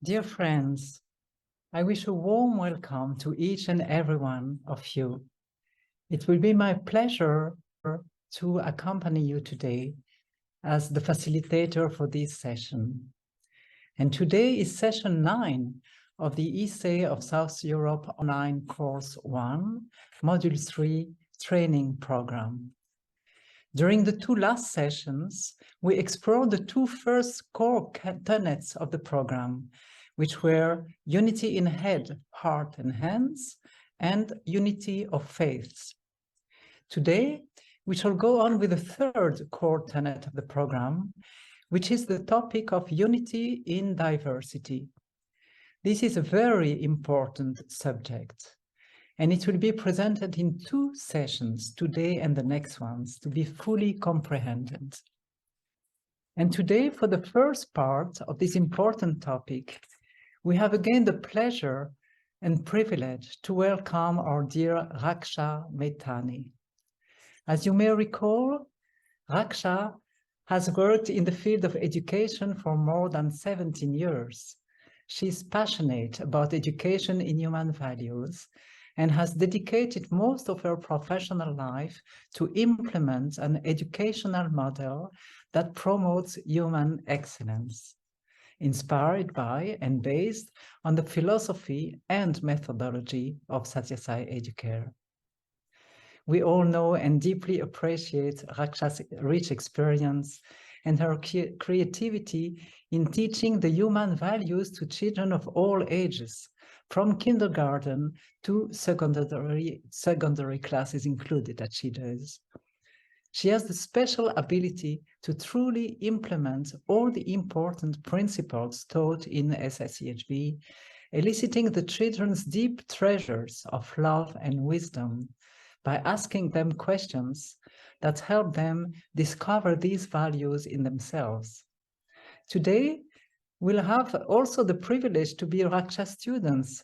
Dear friends, I wish a warm welcome to each and every one of you. It will be my pleasure to accompany you today as the facilitator for this session. And today is session 9 of the ISSE of South Europe Online Course 1, Module 3 Training Program. During the two last sessions, we explored the two first core tenets of the program, which were unity in head, heart, and hands, and unity of faiths. Today, we shall go on with the third core tenet of the program, which is the topic of unity in diversity. This is a very important subject, and it will be presented in two sessions, today and the next ones, to be fully comprehended. And today, for the first part of this important topic, we have again the pleasure and privilege to welcome our dear Raksha Mathani. As you may recall, Raksha has worked in the field of education for more than 17 years. She is passionate about education in human values and has dedicated most of her professional life to implement an educational model that promotes human excellence, inspired by and based on the philosophy and methodology of Satyasai Educare. We all know and deeply appreciate Raksha's rich experience and her creativity in teaching the human values to children of all ages, from kindergarten to secondary classes included that she does. She has the special ability to truly implement all the important principles taught in SSEHB, eliciting the children's deep treasures of love and wisdom by asking them questions that help them discover these values in themselves. Today, we'll have also the privilege to be Raksha students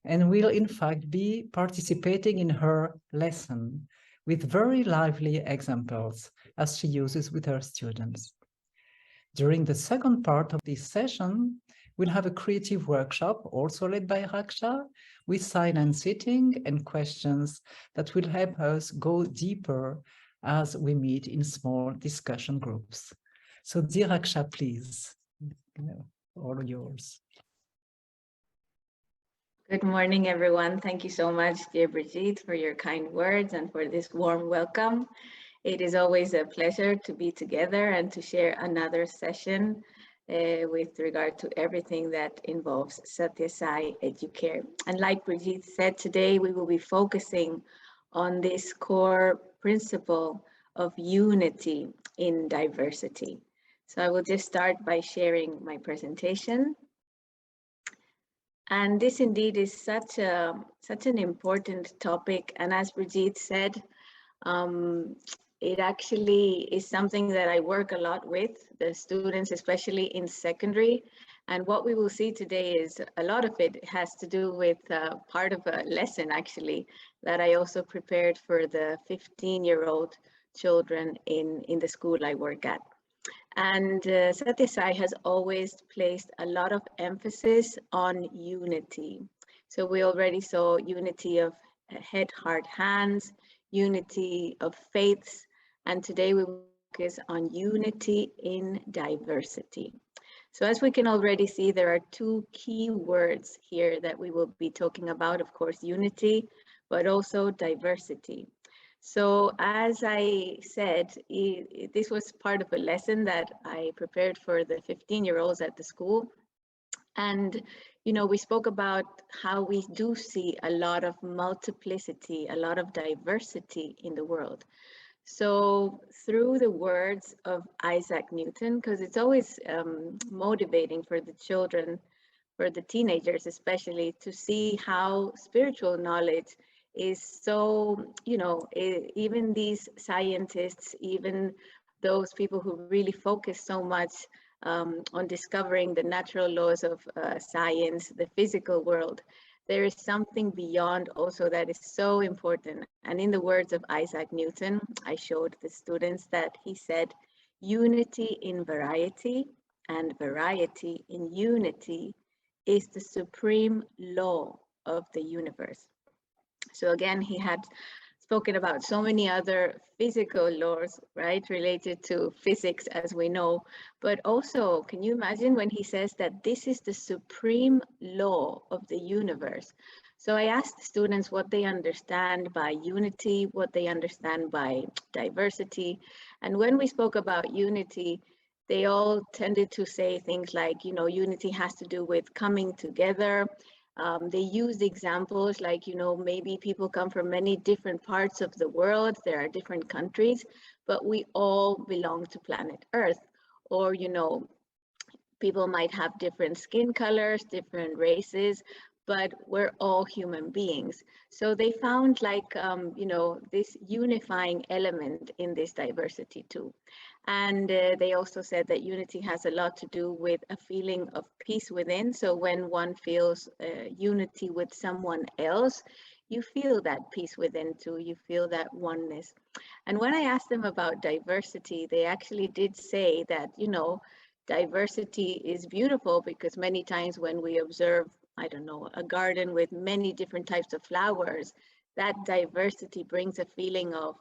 and will in fact be participating in her lesson with very lively examples as she uses with her students. During the second part of this session, we'll have a creative workshop also led by Raksha with silent sitting and questions that will help us go deeper as we meet in small discussion groups. So dear Raksha, please, all yours. Good morning, everyone. Thank you so much, dear Brigitte, for your kind words and for this warm welcome. It is always a pleasure to be together and to share another session with regard to everything that involves Satyasai Educare. And like Brigitte said, today we will be focusing on this core principle of unity in diversity. So I will just start by sharing my presentation. And this indeed is such an important topic. And as Brigitte said, it actually is something that I work a lot with the students, especially in secondary. And what we will see today is a lot of it has to do with part of a lesson actually that I also prepared for the 15-year-old children in the school I work at. And Satyasai has always placed a lot of emphasis on unity. So we already saw unity of head, heart, hands, unity of faiths, and today we will focus on unity in diversity. So as we can already see, there are two key words here that we will be talking about, of course, unity, but also diversity. So as I said, this was part of a lesson that I prepared for the 15-year-olds at the school. And, you know, we spoke about how we do see a lot of multiplicity, a lot of diversity in the world. So through the words of Isaac Newton, because it's always motivating for the children, for the teenagers especially, to see how spiritual knowledge is so, you know, even these scientists, even those people who really focus so much on discovering the natural laws of science, the physical world, there is something beyond also that is so important. And in the words of Isaac Newton, I showed the students that he said, unity in variety and variety in unity is the supreme law of the universe. So again, he had spoken about so many other physical laws, right, related to physics, as we know. But also, can you imagine when he says that this is the supreme law of the universe? So I asked the students what they understand by unity, what they understand by diversity. And when we spoke about unity, they all tended to say things like, you know, unity has to do with coming together. They used examples like, you know, maybe people come from many different parts of the world, there are different countries, but we all belong to planet Earth. Or, you know, people might have different skin colors, different races, but we're all human beings. So they found like, you know, this unifying element in this diversity too. And they also said that unity has a lot to do with a feeling of peace within. So when one feels unity with someone else, you feel that peace within too, you feel that oneness. And when I asked them about diversity, they actually did say that, you know, diversity is beautiful because many times when we observe, I don't know, a garden with many different types of flowers, that diversity brings a feeling of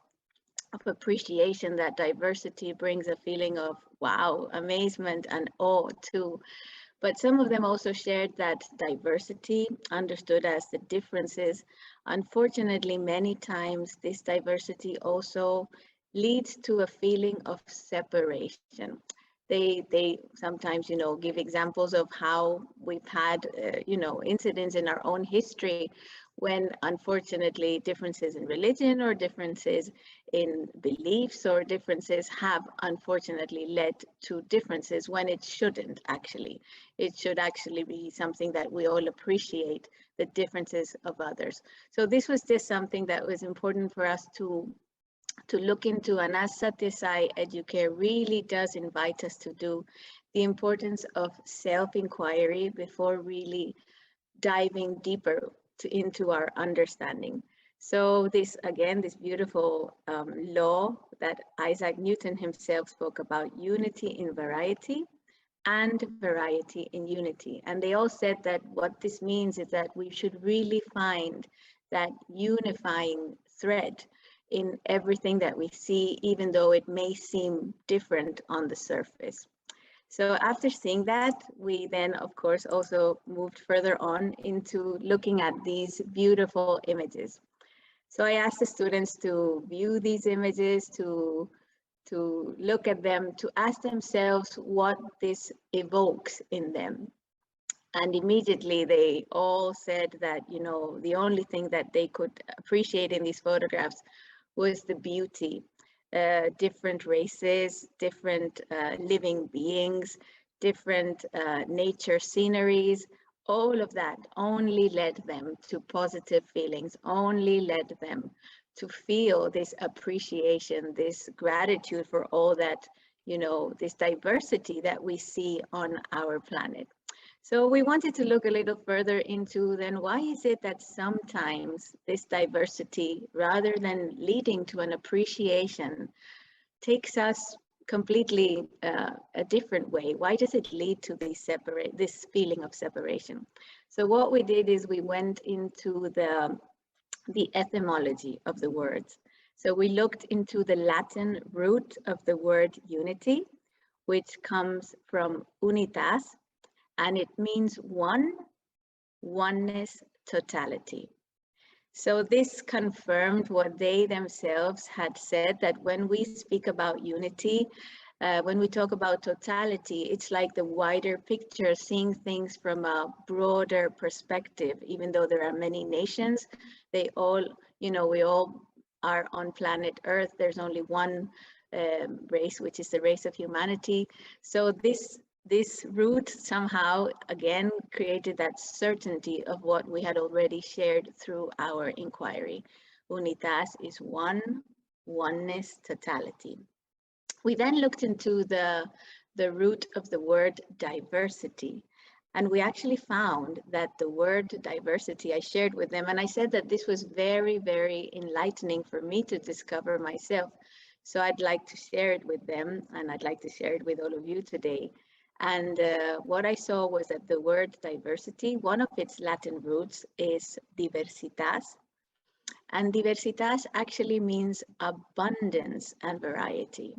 appreciation. That diversity brings a feeling of wow, amazement and awe too. But some of them also shared that diversity, understood as the differences, unfortunately many times this diversity also leads to a feeling of separation. They sometimes, you know, give examples of how we've had, you know, incidents in our own history when unfortunately differences in religion or differences in beliefs or differences have unfortunately led to differences when it shouldn't actually. It should actually be something that we all appreciate, the differences of others. So this was just something that was important for us to look into, and as Satyasai Educare really does invite us to do, the importance of self-inquiry before really diving deeper into our understanding. So this, again, this beautiful law that Isaac Newton himself spoke about, unity in variety and variety in unity. And they all said that what this means is that we should really find that unifying thread in everything that we see, even though it may seem different on the surface. So after seeing that, we then, of course, also moved further on into looking at these beautiful images. So I asked the students to view these images, to look at them, to ask themselves what this evokes in them. And immediately they all said that, you know, the only thing that they could appreciate in these photographs was the beauty. Different races, different living beings, different nature sceneries, all of that only led them to positive feelings, only led them to feel this appreciation, this gratitude for all that, you know, this diversity that we see on our planet. So we wanted to look a little further into then why is it that sometimes this diversity, rather than leading to an appreciation, takes us completely a different way? Why does it lead to this feeling of separation? So what we did is we went into the etymology of the words. So we looked into the Latin root of the word unity, which comes from unitas, and it means one, oneness, totality. So this confirmed what they themselves had said, that when we speak about unity, when we talk about totality, it's like the wider picture, seeing things from a broader perspective. Even though there are many nations, they all, you know, we all are on planet Earth. There's only one race, which is the race of humanity. So this root somehow, again, created that certainty of what we had already shared through our inquiry. Unitas is one, oneness, totality. We then looked into the root of the word diversity. And we actually found that the word diversity, I shared with them, and I said that this was very, very enlightening for me to discover myself. So I'd like to share it with them, and I'd like to share it with all of you today. And what I saw was that the word diversity, one of its Latin roots is diversitas. And diversitas actually means abundance and variety.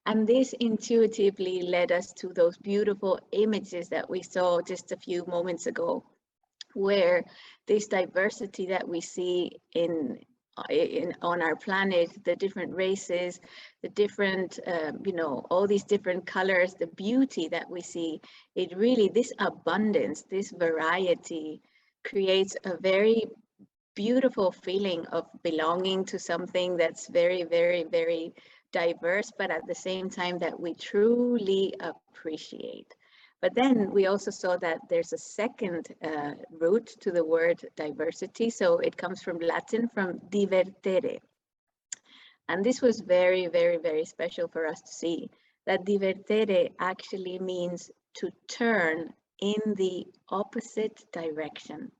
And this intuitively led us to those beautiful images that we saw just a few moments ago, where this diversity that we see on our planet, the different races, the different, all these different colors, the beauty that we see, it really, this abundance, this variety creates a very beautiful feeling of belonging to something that's very, very, very diverse, but at the same time that we truly appreciate. But then we also saw that there's a second root to the word diversity. So it comes from Latin, from divertere. And this was very, very, very special for us to see, that divertere actually means to turn in the opposite direction.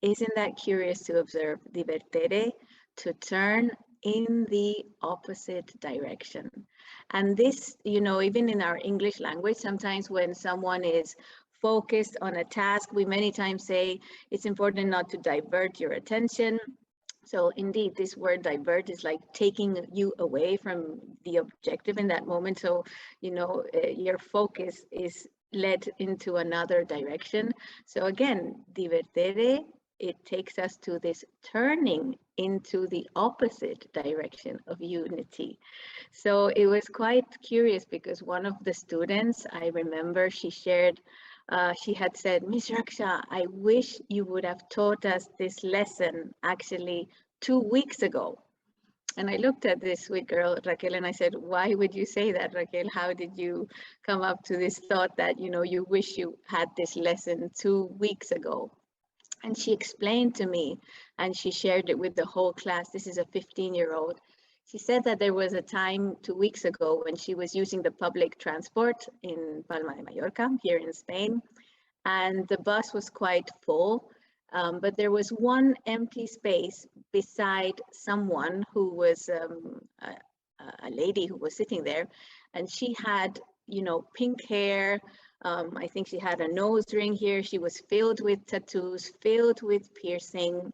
Isn't that curious to observe? Divertere, to turn in the opposite direction. And this, even in our English language, sometimes when someone is focused on a task, we many times say it's important not to divert your attention. So indeed, this word divert is like taking you away from the objective in that moment. So, your focus is led into another direction. So again, divertere, it takes us to this turning into the opposite direction of unity. So it was quite curious because one of the students, I remember, she shared, she had said, Miss Raksha, I wish you would have taught us this lesson actually 2 weeks ago. And I looked at this sweet girl, Raquel, and I said, why would you say that, Raquel? How did you come up to this thought that, you wish you had this lesson 2 weeks ago? And she explained to me, and she shared it with the whole class. This is a 15-year-old. She said that there was a time 2 weeks ago when she was using the public transport in Palma de Mallorca, here in Spain, and the bus was quite full, but there was one empty space beside someone who was a lady who was sitting there, and she had, pink hair. I think she had a nose ring here. She was filled with tattoos, filled with piercing.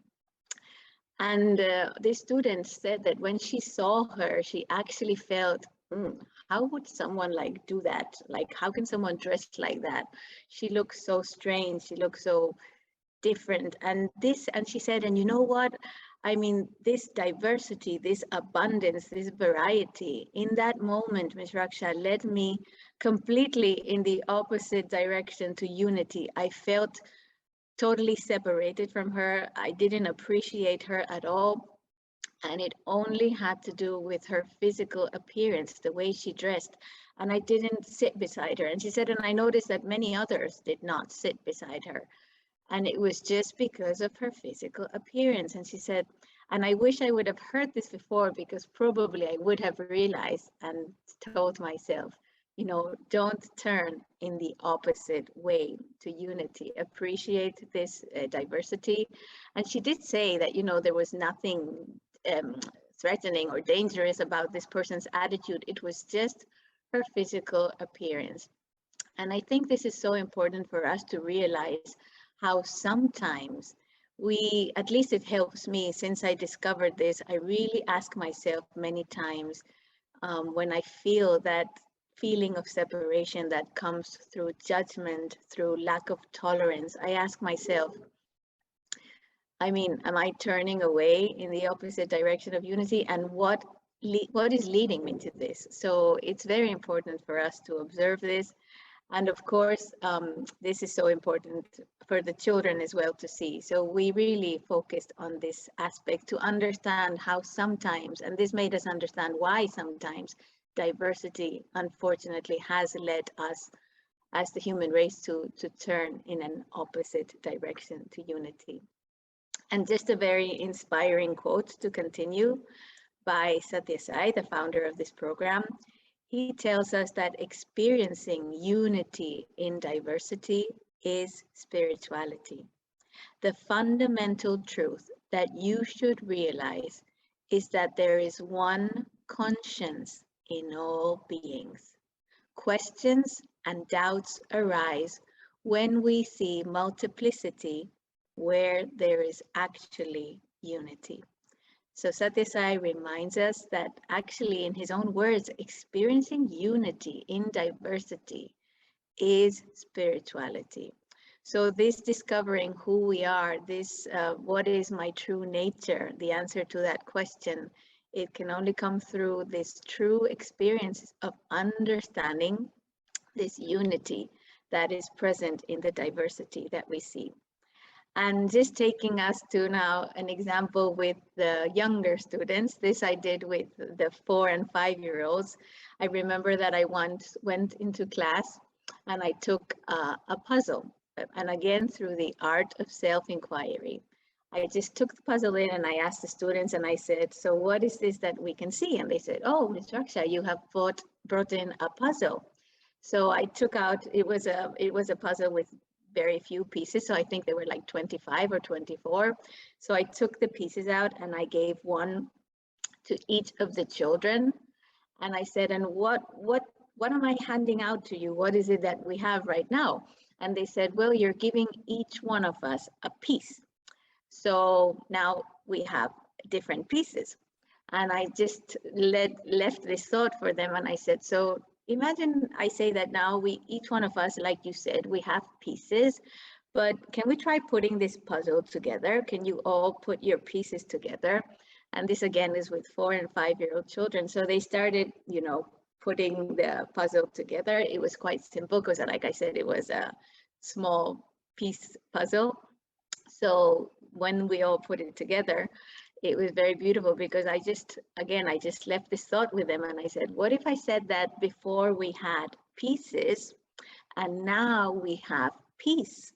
And the student said that when she saw her, she actually felt, how would someone like do that? Like, how can someone dress like that? She looks so strange. She looks so different. And she said, and you know what? I mean, this diversity, this abundance, this variety, in that moment, Ms. Raksha led me completely in the opposite direction to unity. I felt totally separated from her. I didn't appreciate her at all. And it only had to do with her physical appearance, the way she dressed. And I didn't sit beside her. And she said, and I noticed that many others did not sit beside her. And it was just because of her physical appearance. And she said, and I wish I would have heard this before, because probably I would have realized and told myself, don't turn in the opposite way to unity. Appreciate this diversity. And she did say that, there was nothing threatening or dangerous about this person's attitude. It was just her physical appearance. And I think this is so important for us to realize how sometimes at least it helps me since I discovered this, I really ask myself many times when I feel that feeling of separation that comes through judgment, through lack of tolerance, I ask myself, am I turning away in the opposite direction of unity? And what is leading me to this? So it's very important for us to observe this. And of course, this is so important for the children as well to see. So we really focused on this aspect to understand how sometimes, and this made us understand why sometimes diversity, unfortunately, has led us as the human race to turn in an opposite direction to unity. And just a very inspiring quote to continue by Sathya Sai, the founder of this program. He tells us that experiencing unity in diversity is spirituality. The fundamental truth that you should realize is that there is one conscience in all beings. Questions and doubts arise when we see multiplicity where there is actually unity. So Sathya Sai reminds us that actually, in his own words, experiencing unity in diversity is spirituality. So this discovering who we are, this what is my true nature, the answer to that question, it can only come through this true experience of understanding this unity that is present in the diversity that we see. And just taking us to now an example with the younger students, this I did with the 4 and 5-year-olds. I remember that I once went into class and I took a puzzle. And again, through the art of self-inquiry, I just took the puzzle in and I asked the students and I said, so what is this that we can see? And they said, oh, Ms. Raksha, you have brought in a puzzle. So I took out, it was a puzzle with very few pieces. So I think they were like 25 or 24. So I took the pieces out and I gave one to each of the children. And I said, and what am I handing out to you? What is it that we have right now? And they said, well, you're giving each one of us a piece. So now we have different pieces. And I just left this thought for them. And I said, so imagine I say that now each one of us, like you said, we have pieces, but can we try putting this puzzle together? Can you all put your pieces together? And this again is with 4 and 5-year-old children. So they started, putting the puzzle together. It was quite simple because, like I said, it was a small piece puzzle. So when we all put it together, it was very beautiful because I just left this thought with them and I said, what if I said that before we had pieces and now we have peace?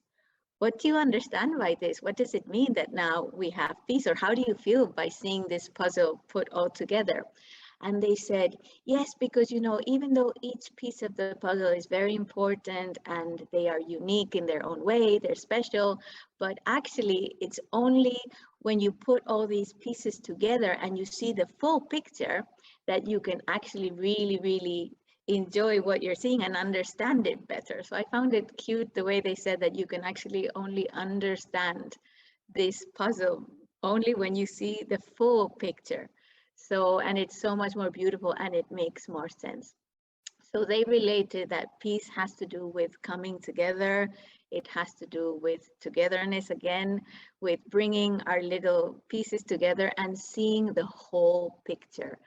What do you understand by this? What does it mean that now we have peace? Or how do you feel by seeing this puzzle put all together? And they said, yes, because, even though each piece of the puzzle is very important and they are unique in their own way, they're special, but actually it's only when you put all these pieces together and you see the full picture that you can actually really, really enjoy what you're seeing and understand it better. So I found it cute the way they said that you can actually only understand this puzzle only when you see the full picture. So, and it's so much more beautiful and it makes more sense. So they related that peace has to do with coming together. It has to do with togetherness again, with bringing our little pieces together and seeing the whole picture.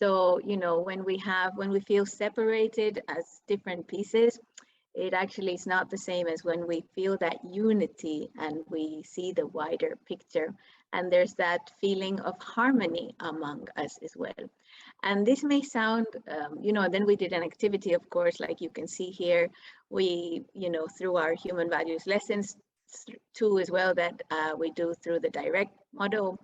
So, when we feel separated as different pieces, it actually is not the same as when we feel that unity and we see the wider picture. And there's that feeling of harmony among us as well. And this may sound, then we did an activity, of course, like you can see here, we, through our human values lessons too as well that we do through the direct model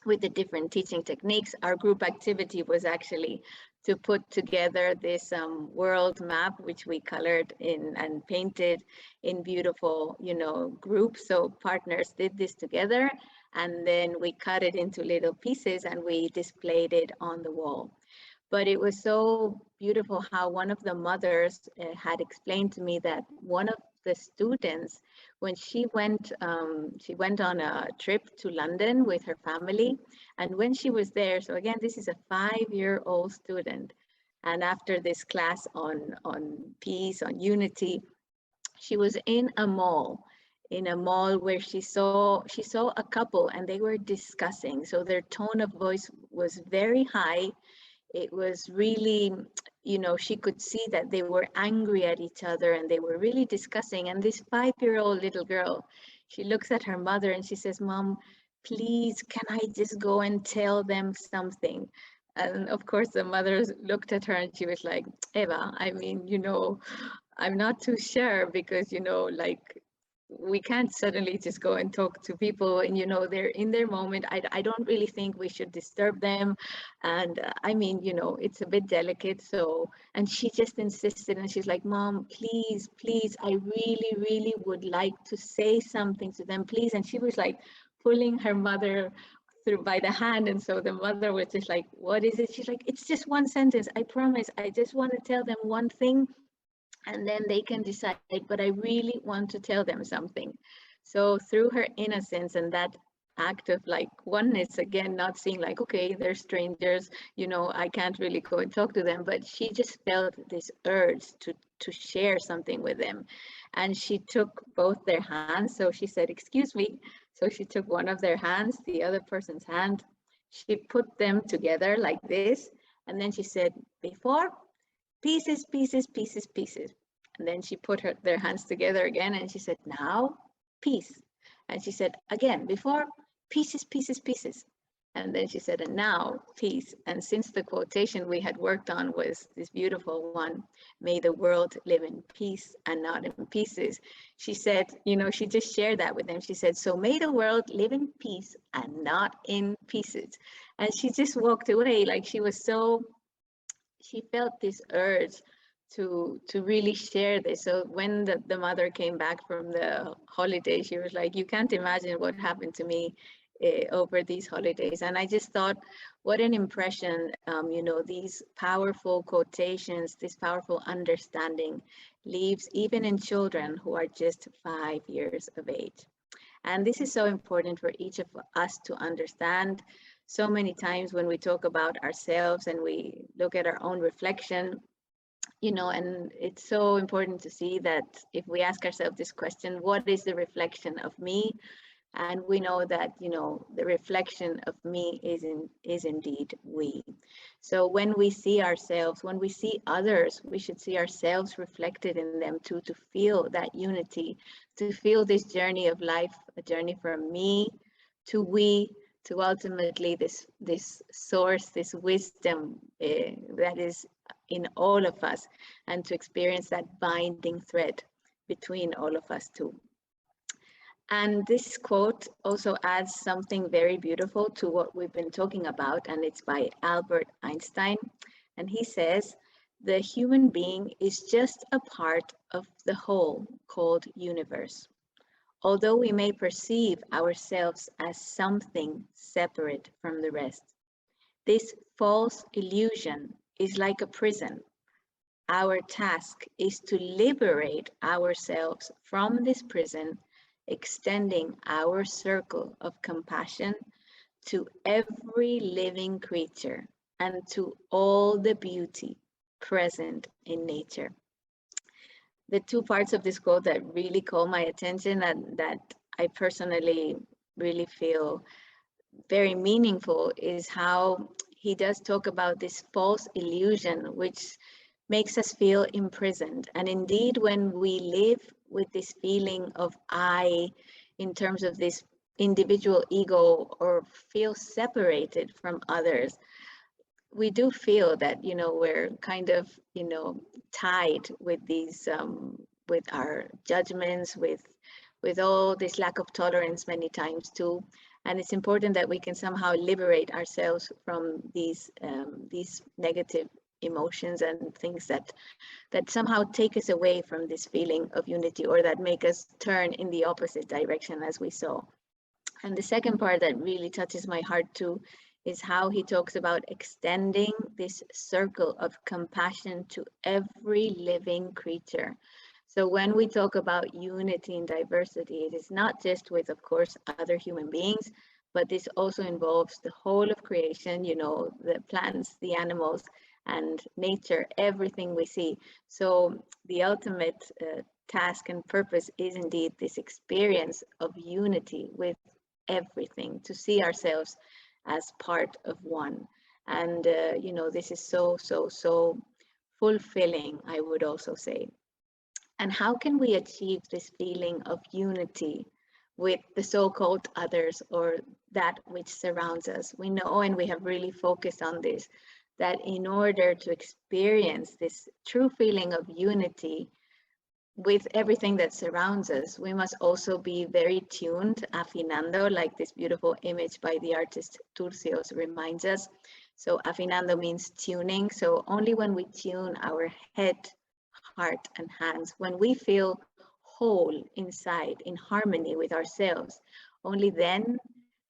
with the different teaching techniques. Our group activity was actually to put together this world map, which we colored in and painted in beautiful, groups. So partners did this together, and then we cut it into little pieces and we displayed it on the wall. But it was so beautiful how one of the mothers had explained to me that one of the students, when she went on a trip to London with her family, and when she was there, so again, this is a 5-year-old student, and after this class on peace, on unity, she was in a mall where she saw a couple and they were discussing. So their tone of voice was very high. It was really, she could see that they were angry at each other and they were really discussing. And this 5-year-old little girl, she looks at her mother and she says, Mom, please, can I just go and tell them something? And of course, the mother looked at her and she was like, Eva, I mean, I'm not too sure because, we can't suddenly just go and talk to people and, they're in their moment. I don't really think we should disturb them. And I mean, it's a bit delicate. So, and she just insisted and she's like, Mom, please, I really, really would like to say something to them, please. And she was like pulling her mother through by the hand. And so the mother was just like, what is it? She's like, it's just one sentence. I promise. I just want to tell them one thing. and then they can decide, but I really want to tell them something. So through her innocence and that act of like oneness, again, not seeing like, okay, they're strangers, you know, I can't really go and talk to them, but she just felt this urge to share something with them. And she took both their hands. So she said, excuse me. So she took one of their hands, the other person's hand, she put them together like this. And then she said, before, pieces, pieces, pieces, pieces. And then she put their hands together again and she said, now, peace. And she said, again, before, pieces, pieces, pieces. And then she said, and now, peace. And since the quotation we had worked on was this beautiful one, may the world live in peace and not in pieces. She said, you know, she just shared that with them. She said, so may the world live in peace and not in pieces. And she just walked away like she was so, she felt this urge to really share this. So when the mother came back from the holiday, she was like, you can't imagine what happened to me over these holidays. And I just thought, what an impression, you know, these powerful quotations, this powerful understanding leaves even in children who are just 5 years of age. And this is so important for each of us to understand. So many times when we talk about ourselves and we look at our own reflection, you know, and it's so important to see that if we ask ourselves this question, what is the reflection of me? And we know that, you know, the reflection of me is indeed we. So when we see ourselves, when we see others, we should see ourselves reflected in them too, to feel that unity, to feel this journey of life, a journey from me to we, to ultimately this source, this wisdom that is in all of us, and to experience that binding thread between all of us too. And this quote also adds something very beautiful to what we've been talking about, and it's by Albert Einstein. And he says, the human being is just a part of the whole called universe. Although we may perceive ourselves as something separate from the rest, this false illusion is like a prison. Our task is to liberate ourselves from this prison, extending our circle of compassion to every living creature and to all the beauty present in nature. The two parts of this quote that really caught my attention and that I personally really feel very meaningful is how he does talk about this false illusion, which makes us feel imprisoned. And indeed, when we live with this feeling of I, in terms of this individual ego, or feel separated from others, we do feel that, you know, we're kind of, you know, tied with these, with our judgments, with all this lack of tolerance many times too. And it's important that we can somehow liberate ourselves from these negative emotions and things that somehow take us away from this feeling of unity, or that make us turn in the opposite direction, as we saw. And the second part that really touches my heart too is how he talks about extending this circle of compassion to every living creature. So when we talk about unity and diversity, it is not just with, of course, other human beings, but this also involves the whole of creation, you know, the plants, the animals, and nature, everything we see. So the ultimate task and purpose is indeed this experience of unity with everything, to see ourselves as part of one. And, you know, this is so fulfilling, I would also say. And how can we achieve this feeling of unity with the so-called others, or that which surrounds us? We know, and we have really focused on this, that in order to experience this true feeling of unity with everything that surrounds us, we must also be very tuned, afinando, like this beautiful image by the artist Turcios reminds us. So afinando means tuning. So only when we tune our head, heart, and hands, when we feel whole inside, in harmony with ourselves, only then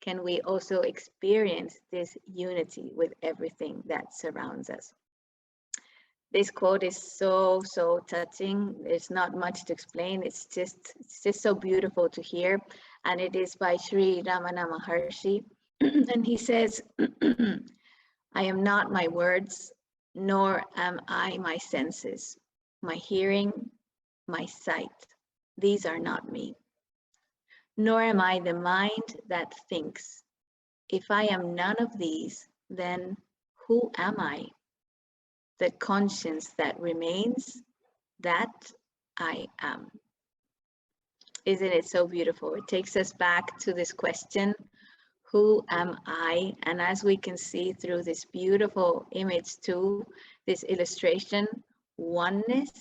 can we also experience this unity with everything that surrounds us. This quote is so touching. There's not much to explain. It's just so beautiful to hear. And it is by Sri Ramana Maharshi. And he says, I am not my words, nor am I my senses, my hearing, my sight. These are not me. Nor am I the mind that thinks. If I am none of these, then who am I? The conscience that remains, that I am. Isn't it so beautiful? It takes us back to this question, who am I? And as we can see through this beautiful image too, this illustration, oneness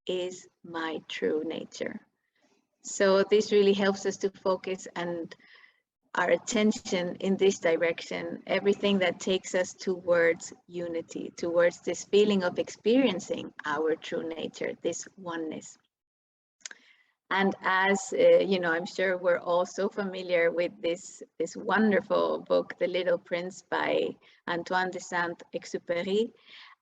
is my true nature. So this really helps us to focus and our attention in this direction, everything that takes us towards unity, towards this feeling of experiencing our true nature, this oneness. And as you know, I'm sure we're all so familiar with this wonderful book, The Little Prince by Antoine de Saint-Exupéry.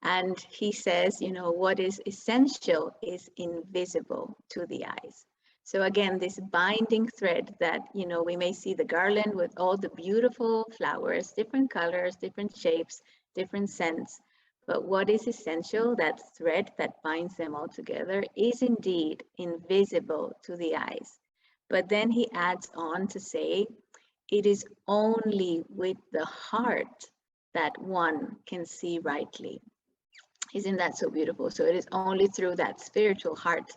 And he says, you know, what is essential is invisible to the eyes. So again, this binding thread that, you know, we may see the garland with all the beautiful flowers, different colors, different shapes, different scents. But what is essential, that thread that binds them all together, is indeed invisible to the eyes. But then he adds on to say, it is only with the heart that one can see rightly. Isn't that so beautiful? So it is only through that spiritual heart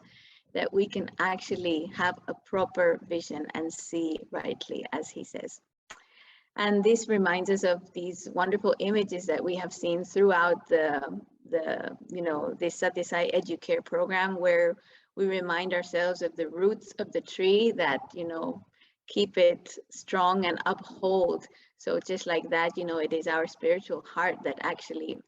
that we can actually have a proper vision and see rightly, as he says. And this reminds us of these wonderful images that we have seen throughout the you know, this Satisai Educare program, where we remind ourselves of the roots of the tree that, you know, keep it strong and uphold. So just like that, you know, it is our spiritual heart that actually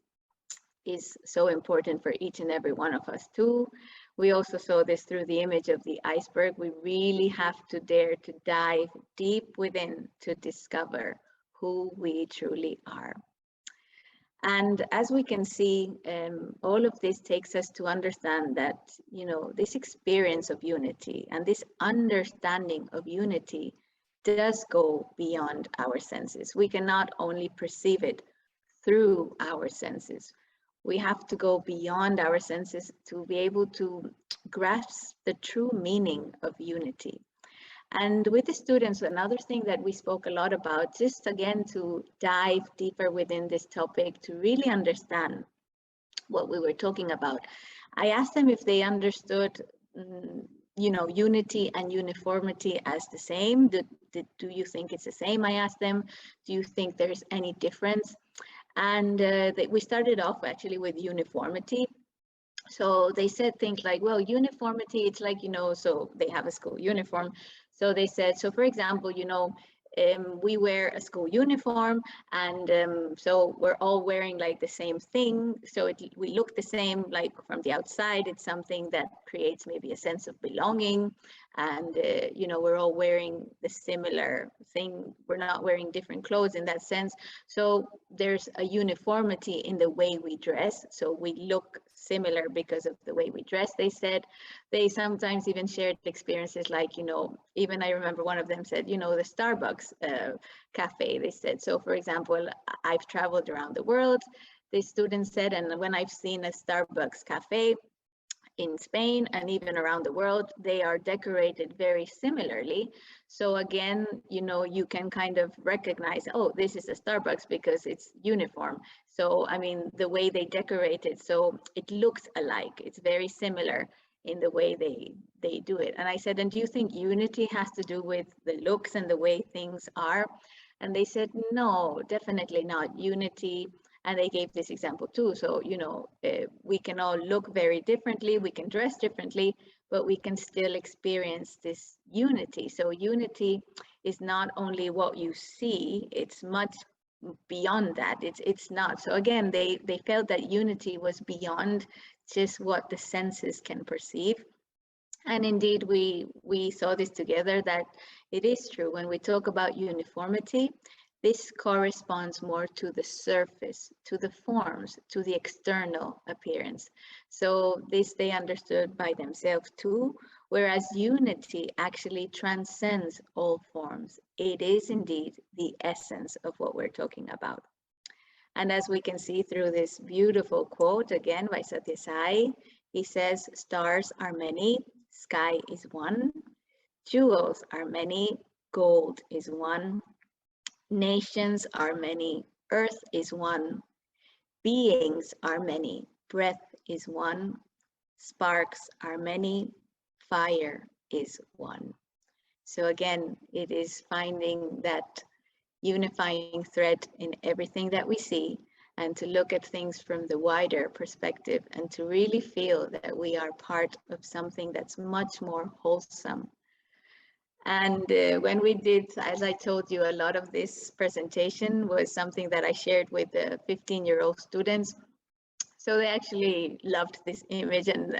is so important for each and every one of us too. We also saw this through the image of the iceberg. We really have to dare to dive deep within to discover who we truly are. And as we can see, all of this takes us to understand that, you know, this experience of unity and this understanding of unity does go beyond our senses. We cannot only perceive it through our senses. We have to go beyond our senses to be able to grasp the true meaning of unity. And with the students, another thing that we spoke a lot about, just again to dive deeper within this topic, to really understand what we were talking about, I asked them if they understood, you know, unity and uniformity as the same. Do you think it's the same? I asked them, do you think there's any difference? And we started off actually with uniformity. So they said things like, well, uniformity, it's like, you know, so they have a school uniform. So they said, so for example, you know, we wear a school uniform, and so we're all wearing like the same thing. So we look the same, like from the outside. It's something that creates maybe a sense of belonging, and you know, we're all wearing the similar thing. We're not wearing different clothes in that sense. So there's a uniformity in the way we dress. So we look similar because of the way we dress. They said they sometimes even shared experiences like, you know, even I remember one of them said, you know, the Starbucks cafe. They said, so for example, I've traveled around the world, the student said, and when I've seen a Starbucks cafe in Spain and even around the world, they are decorated very similarly. So again, you know, you can kind of recognize, oh, this is a Starbucks because it's uniform. So, I mean, the way they decorate it, so it looks alike. It's very similar in the way they do it. And I said, and do you think unity has to do with the looks and the way things are? And they said, no, definitely not. Unity, and they gave this example too. So, you know, we can all look very differently, we can dress differently, but we can still experience this unity. So unity is not only what you see, it's much beyond that. It's not. So again, they felt that unity was beyond just what the senses can perceive. And indeed, we saw this together, that it is true when we talk about uniformity, This corresponds more to the surface, to the forms, to the external appearance. So this they understood by themselves too, whereas unity actually transcends all forms. It is indeed the essence of what we're talking about. And as we can see through this beautiful quote, again by Satyasai, he says, stars are many, sky is one, jewels are many, gold is one, nations are many, earth is one, beings are many, breath is one, sparks are many, fire is one. So again, it is finding that unifying thread in everything that we see, and to look at things from the wider perspective, and to really feel that we are part of something that's much more wholesome. And when we did, as I told you, a lot of this presentation was something that I shared with the 15-year-old students. So they actually loved this image, and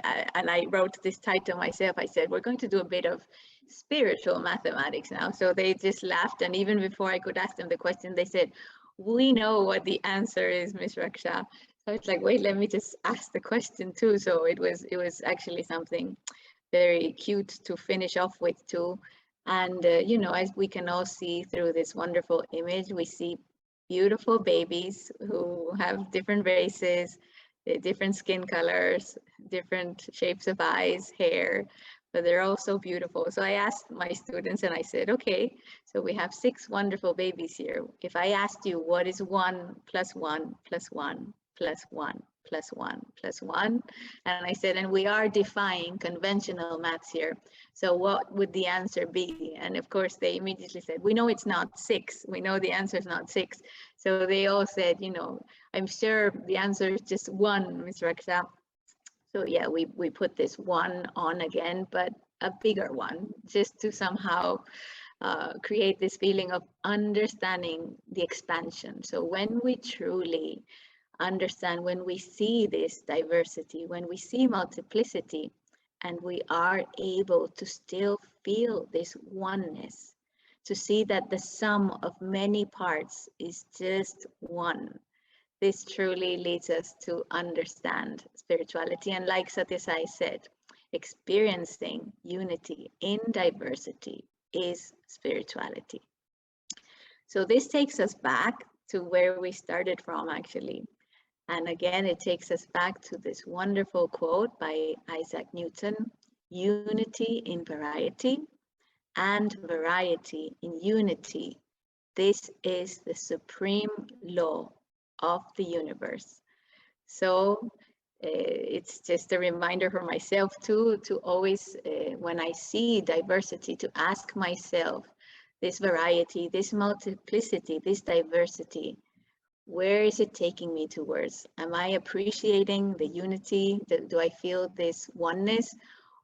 I wrote this title myself. I said, we're going to do a bit of spiritual mathematics now. So they just laughed, and even before I could ask them the question, they said, we know what the answer is, Miss Raksha. So it's like, wait, let me just ask the question too. So it was actually something very cute to finish off with too. And you know, as we can all see through this wonderful image, we see beautiful babies who have different races, different skin colors, different shapes of eyes, hair, but they're all so beautiful. So I asked my students and I said, okay, so we have 6 wonderful babies here. If I asked you what is 1 plus 1 plus 1 plus 1 plus 1 plus 1, and I said, and we are defying conventional maths here, so what would the answer be? And of course they immediately said, we know it's not 6, we know the answer is not 6. So they all said, you know, I'm sure the answer is just 1, Ms. Raksha. So yeah, we put this 1 on again, but a bigger one, just to somehow create this feeling of understanding the expansion. So when we truly understand, when we see this diversity, when we see multiplicity, and we are able to still feel this oneness, to see that the sum of many parts is just one, this truly leads us to understand spirituality. And like Satyasai said, experiencing unity in diversity is spirituality. So this takes us back to where we started from, actually. And again, it takes us back to this wonderful quote by Isaac Newton: unity in variety and variety in unity. This is the supreme law of the universe. So it's just a reminder for myself too, to always, when I see diversity, to ask myself, this variety, this multiplicity, this diversity, where is it taking me towards? Am I appreciating the unity? Do I feel this oneness?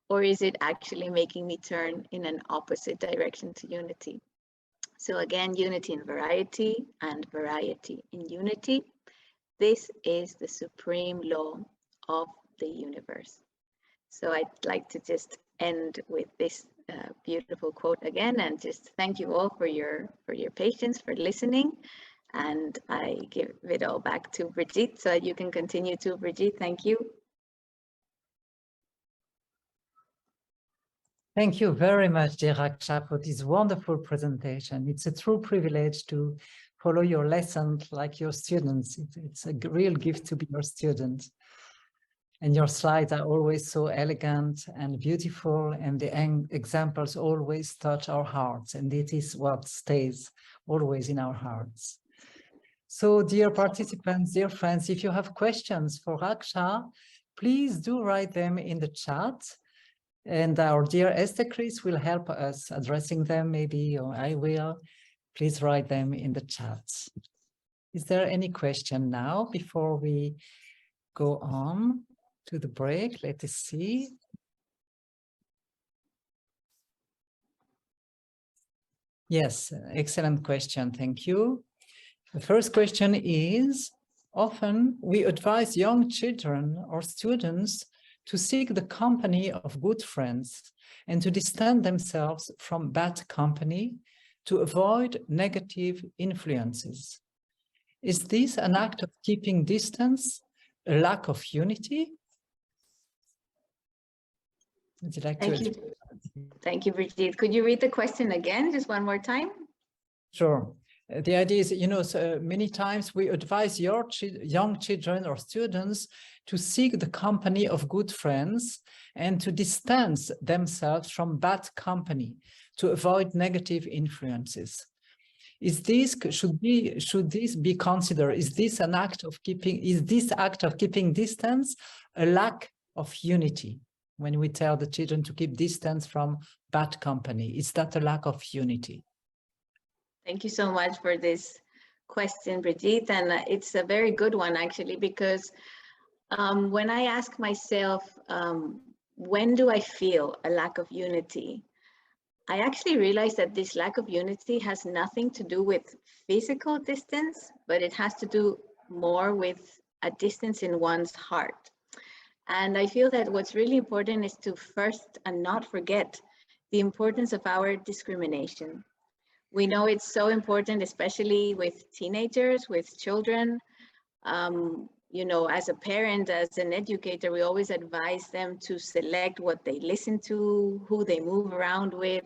Or is it actually making me turn in an opposite direction to unity? So again, unity in variety and variety in unity. This is the supreme law of the universe. So I'd like to just end with this beautiful quote again, and just thank you all for your patience, for listening. And I give it all back to Brigitte so that you can continue to. Brigitte, thank you. Thank you very much, dear Raksha, for this wonderful presentation. It's a true privilege to follow your lessons like your students. It's a real gift to be your student. And your slides are always so elegant and beautiful, and the examples always touch our hearts, and it is what stays always in our hearts. So, dear participants, dear friends, if you have questions for Raksha, please do write them in the chat. And our dear Esther Chris will help us addressing them, maybe, or I will. Please write them in the chat. Is there any question now before we go on to the break? Let us see. Yes, excellent question. Thank you. The first question is, often we advise young children or students to seek the company of good friends and to distance themselves from bad company to avoid negative influences. Is this an act of keeping distance, a lack of unity? Would you like Thank you. Thank you, Brigitte. Could you read the question again, just one more time? Sure. The idea is, you know, so many times we advise your young children or students to seek the company of good friends and to distance themselves from bad company to avoid negative influences. Is this, should this be considered, is this an act of keeping, is this act of keeping distance a lack of unity? When we tell the children to keep distance from bad company, is that a lack of unity? Thank you so much for this question, Brigitte. And it's a very good one, actually, because when I ask myself, when do I feel a lack of unity? I actually realized that this lack of unity has nothing to do with physical distance, but it has to do more with a distance in one's heart. And I feel that what's really important is to first and not forget the importance of our discrimination. We know it's so important, especially with teenagers, with children. You know, as a parent, as an educator, we always advise them to select what they listen to, who they move around with,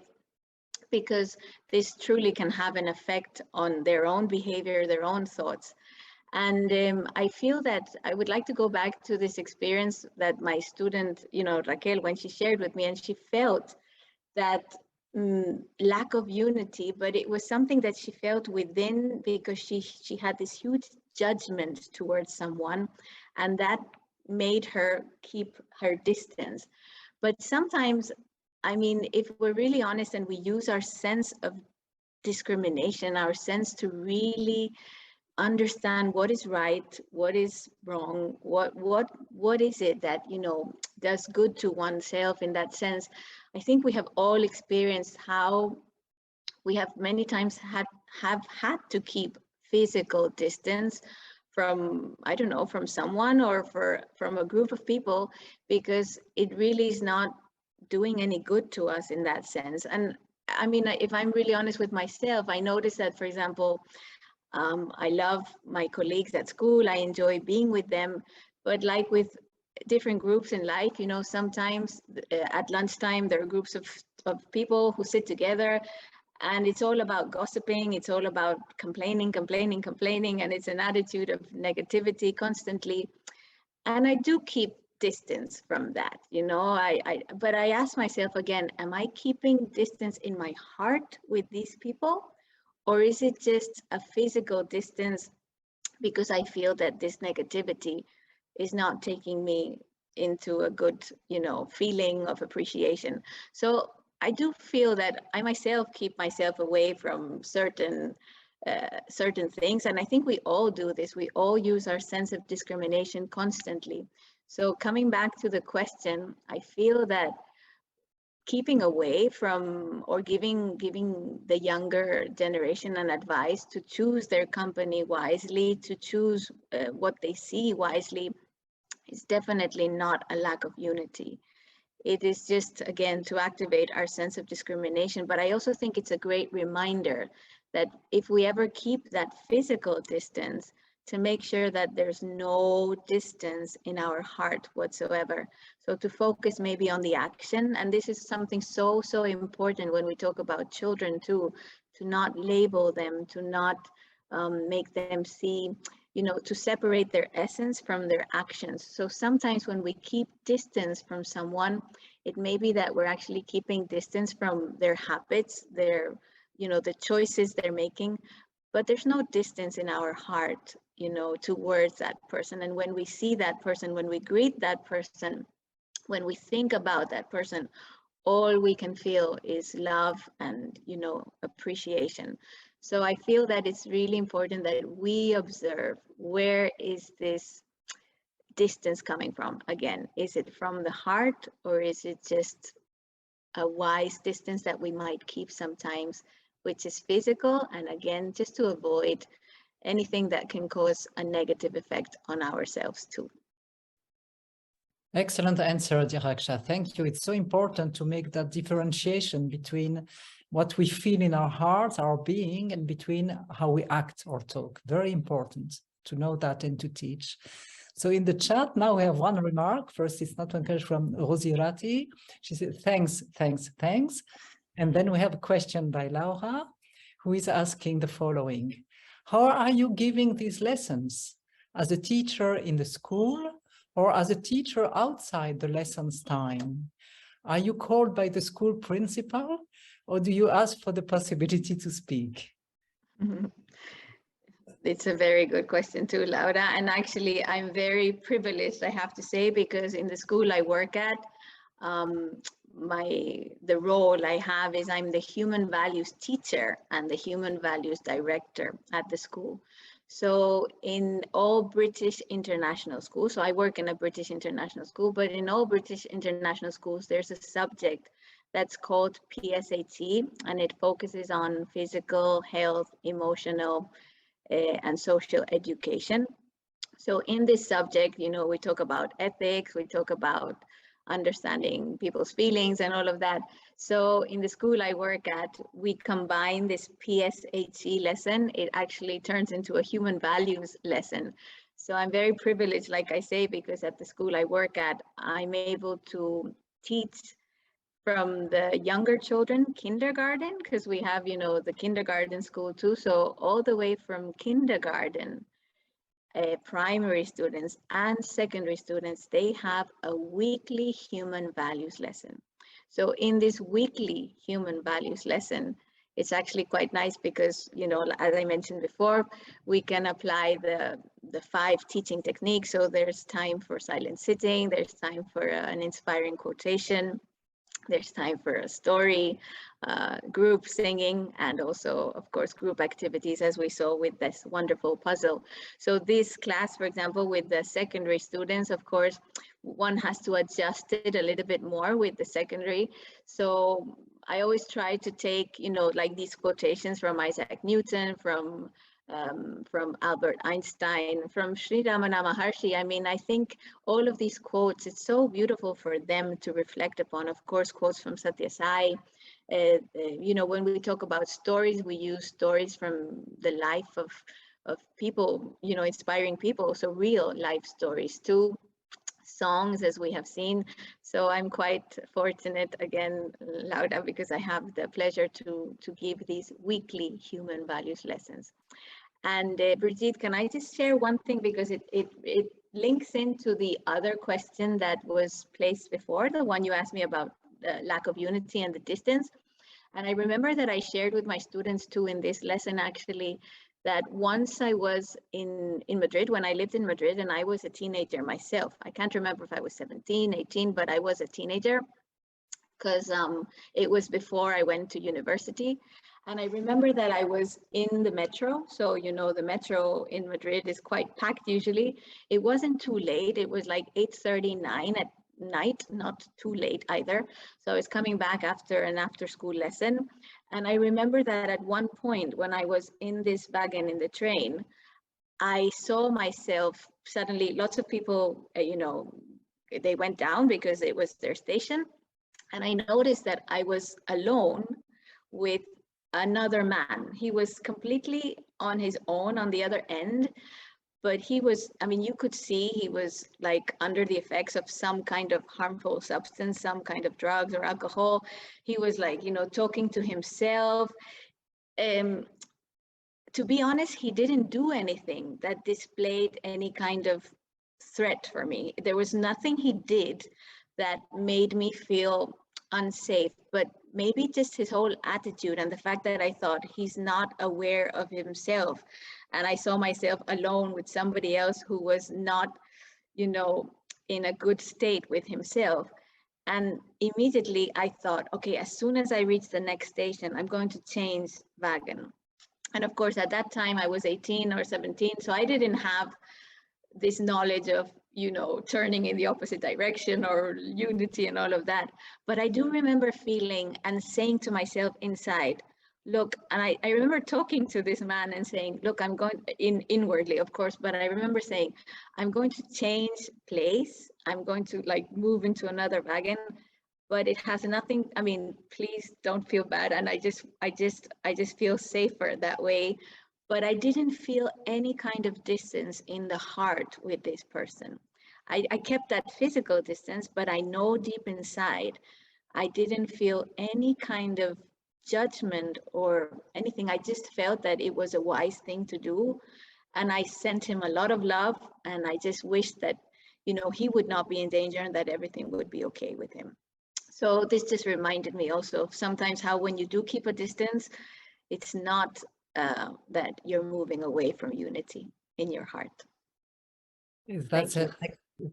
because this truly can have an effect on their own behavior, their own thoughts. And I feel that I would like to go back to this experience that my student, you know, Raquel, when she shared with me, and she felt that lack of unity, but it was something that she felt within because she had this huge judgment towards someone, and that made her keep her distance. But sometimes, I mean, if we're really honest and we use our sense of discrimination, our sense to really understand what is right, what is wrong, what is it that, you know, does good to oneself in that sense. I think we have all experienced how we have many times have had to keep physical distance from, I don't know, from someone or from a group of people, because it really is not doing any good to us in that sense. And I mean, if I'm really honest with myself, I noticed that, for example, I love my colleagues at school. I enjoy being with them, but like with different groups in life, you know, sometimes at lunchtime, there are groups of people who sit together and it's all about gossiping. It's all about complaining, and it's an attitude of negativity constantly. And I do keep distance from that, you know, but I ask myself again, am I keeping distance in my heart with these people? Or is it just a physical distance because I feel that this negativity is not taking me into a good, you know, feeling of appreciation? So I do feel that I myself keep myself away from certain things. And I think we all do this. We all use our sense of discrimination constantly. So coming back to the question, I feel that keeping away from, or giving the younger generation an advice to choose their company wisely, to choose what they see wisely, is definitely not a lack of unity. It is just, again, to activate our sense of discrimination. But I also think it's a great reminder that if we ever keep that physical distance, to make sure that there's no distance in our heart whatsoever. So to focus maybe on the action, and this is something so important when we talk about children too, to not label them, to not make them see, you know, to separate their essence from their actions. So sometimes when we keep distance from someone, it may be that we're actually keeping distance from their habits, their, you know, the choices they're making, but there's no distance in our heart, you know, towards that person. And when we see that person, when we greet that person, when we think about that person, all we can feel is love and, you know, appreciation. So I feel that it's really important that we observe, where is this distance coming from? Again, is it from the heart, or is it just a wise distance that we might keep sometimes, which is physical? And again, just to avoid anything that can cause a negative effect on ourselves too. Excellent answer, dear Raksha. Thank you. It's so important to make that differentiation between what we feel in our hearts, our being, and between how we act or talk. Very important to know that and to teach. So in the chat, now we have one remark. First, it's not one question from Rosirati. She said, thanks, thanks, thanks. And then we have a question by Laura, who is asking the following. How are you giving these lessons? As a teacher in the school or as a teacher outside the lessons time? Are you called by the school principal or do you ask for the possibility to speak? It's a very good question too, Laura. And actually, I'm very privileged, I have to say, because in the school I work at, the role I have is I'm the human values teacher and the human values director at the school. So in all British international schools, so I work in a British international school, but in all British international schools, there's a subject that's called PSHE, and it focuses on physical, health, emotional, and social education. So in this subject, you know, we talk about ethics, we talk about understanding people's feelings and all of that. So in the school I work at, we combine this PSHE lesson. It actually turns into a human values lesson. So I'm very privileged, like I say, because at the school I work at, I'm able to teach from the younger children, kindergarten, because we have, you know, the kindergarten school too. So all the way from kindergarten, primary students and secondary students, they have a weekly human values lesson. So in this weekly human values lesson, it's actually quite nice because, you know, as I mentioned before, we can apply the 5 teaching techniques. So there's time for silent sitting, there's time for an inspiring quotation, there's time for a story, group singing, and also, of course, group activities, as we saw with this wonderful puzzle. So this class, for example, with the secondary students, of course, one has to adjust it a little bit more with the secondary. So I always try to take, you know, like these quotations from Isaac Newton, from Albert Einstein, from Sri Ramana Maharshi. I mean, I think all of these quotes, it's so beautiful for them to reflect upon. Of course, quotes from Satya Sai. You know, when we talk about stories, we use stories from the life of people, you know, inspiring people. So real life stories too. Songs, as we have seen. So I'm quite fortunate again, Laura, because I have the pleasure to give these weekly human values lessons. And Brigitte, can I just share one thing, because it links into the other question that was placed before, the one you asked me about the lack of unity and the distance. And I remember that I shared with my students too in this lesson, actually, that once I was in Madrid, when I lived in Madrid, and I was a teenager myself. I can't remember if I was 17, 18, but I was a teenager, because it was before I went to university. And I remember that I was in the metro. So, you know, the metro in Madrid is quite packed usually. It wasn't too late. It was like 8:39 at night, not too late either. So I was coming back after an after-school lesson. And I remember that at one point when I was in this wagon in the train, I saw myself suddenly, lots of people, you know, they went down because it was their station. And I noticed that I was alone with another man. He was completely on his own on the other end, but he was, I mean, you could see he was like under the effects of some kind of harmful substance, some kind of drugs or alcohol. He was like, you know, talking to himself. To be honest, he didn't do anything that displayed any kind of threat for me. There was nothing he did that made me feel unsafe, but maybe just his whole attitude and the fact that I thought he's not aware of himself. And I saw myself alone with somebody else who was not, you know, in a good state with himself. And immediately I thought, okay, as soon as I reach the next station, I'm going to change wagon. And of course, at that time I was 18 or 17, so I didn't have this knowledge of, you know, turning in the opposite direction or unity and all of that. But I do remember feeling and saying to myself inside, look, and I remember talking to this man and saying, look, I'm going inwardly, of course, but I remember saying, I'm going to change place. I'm going to like move into another wagon, but it has nothing, I mean, please don't feel bad. And I just feel safer that way. But I didn't feel any kind of distance in the heart with this person. I kept that physical distance, but I know deep inside, I didn't feel any kind of judgment or anything. I just felt that it was a wise thing to do. And I sent him a lot of love. And I just wished that, you know, he would not be in danger and that everything would be okay with him. So this just reminded me also of sometimes how when you do keep a distance, it's not that you're moving away from unity in your heart. That's it.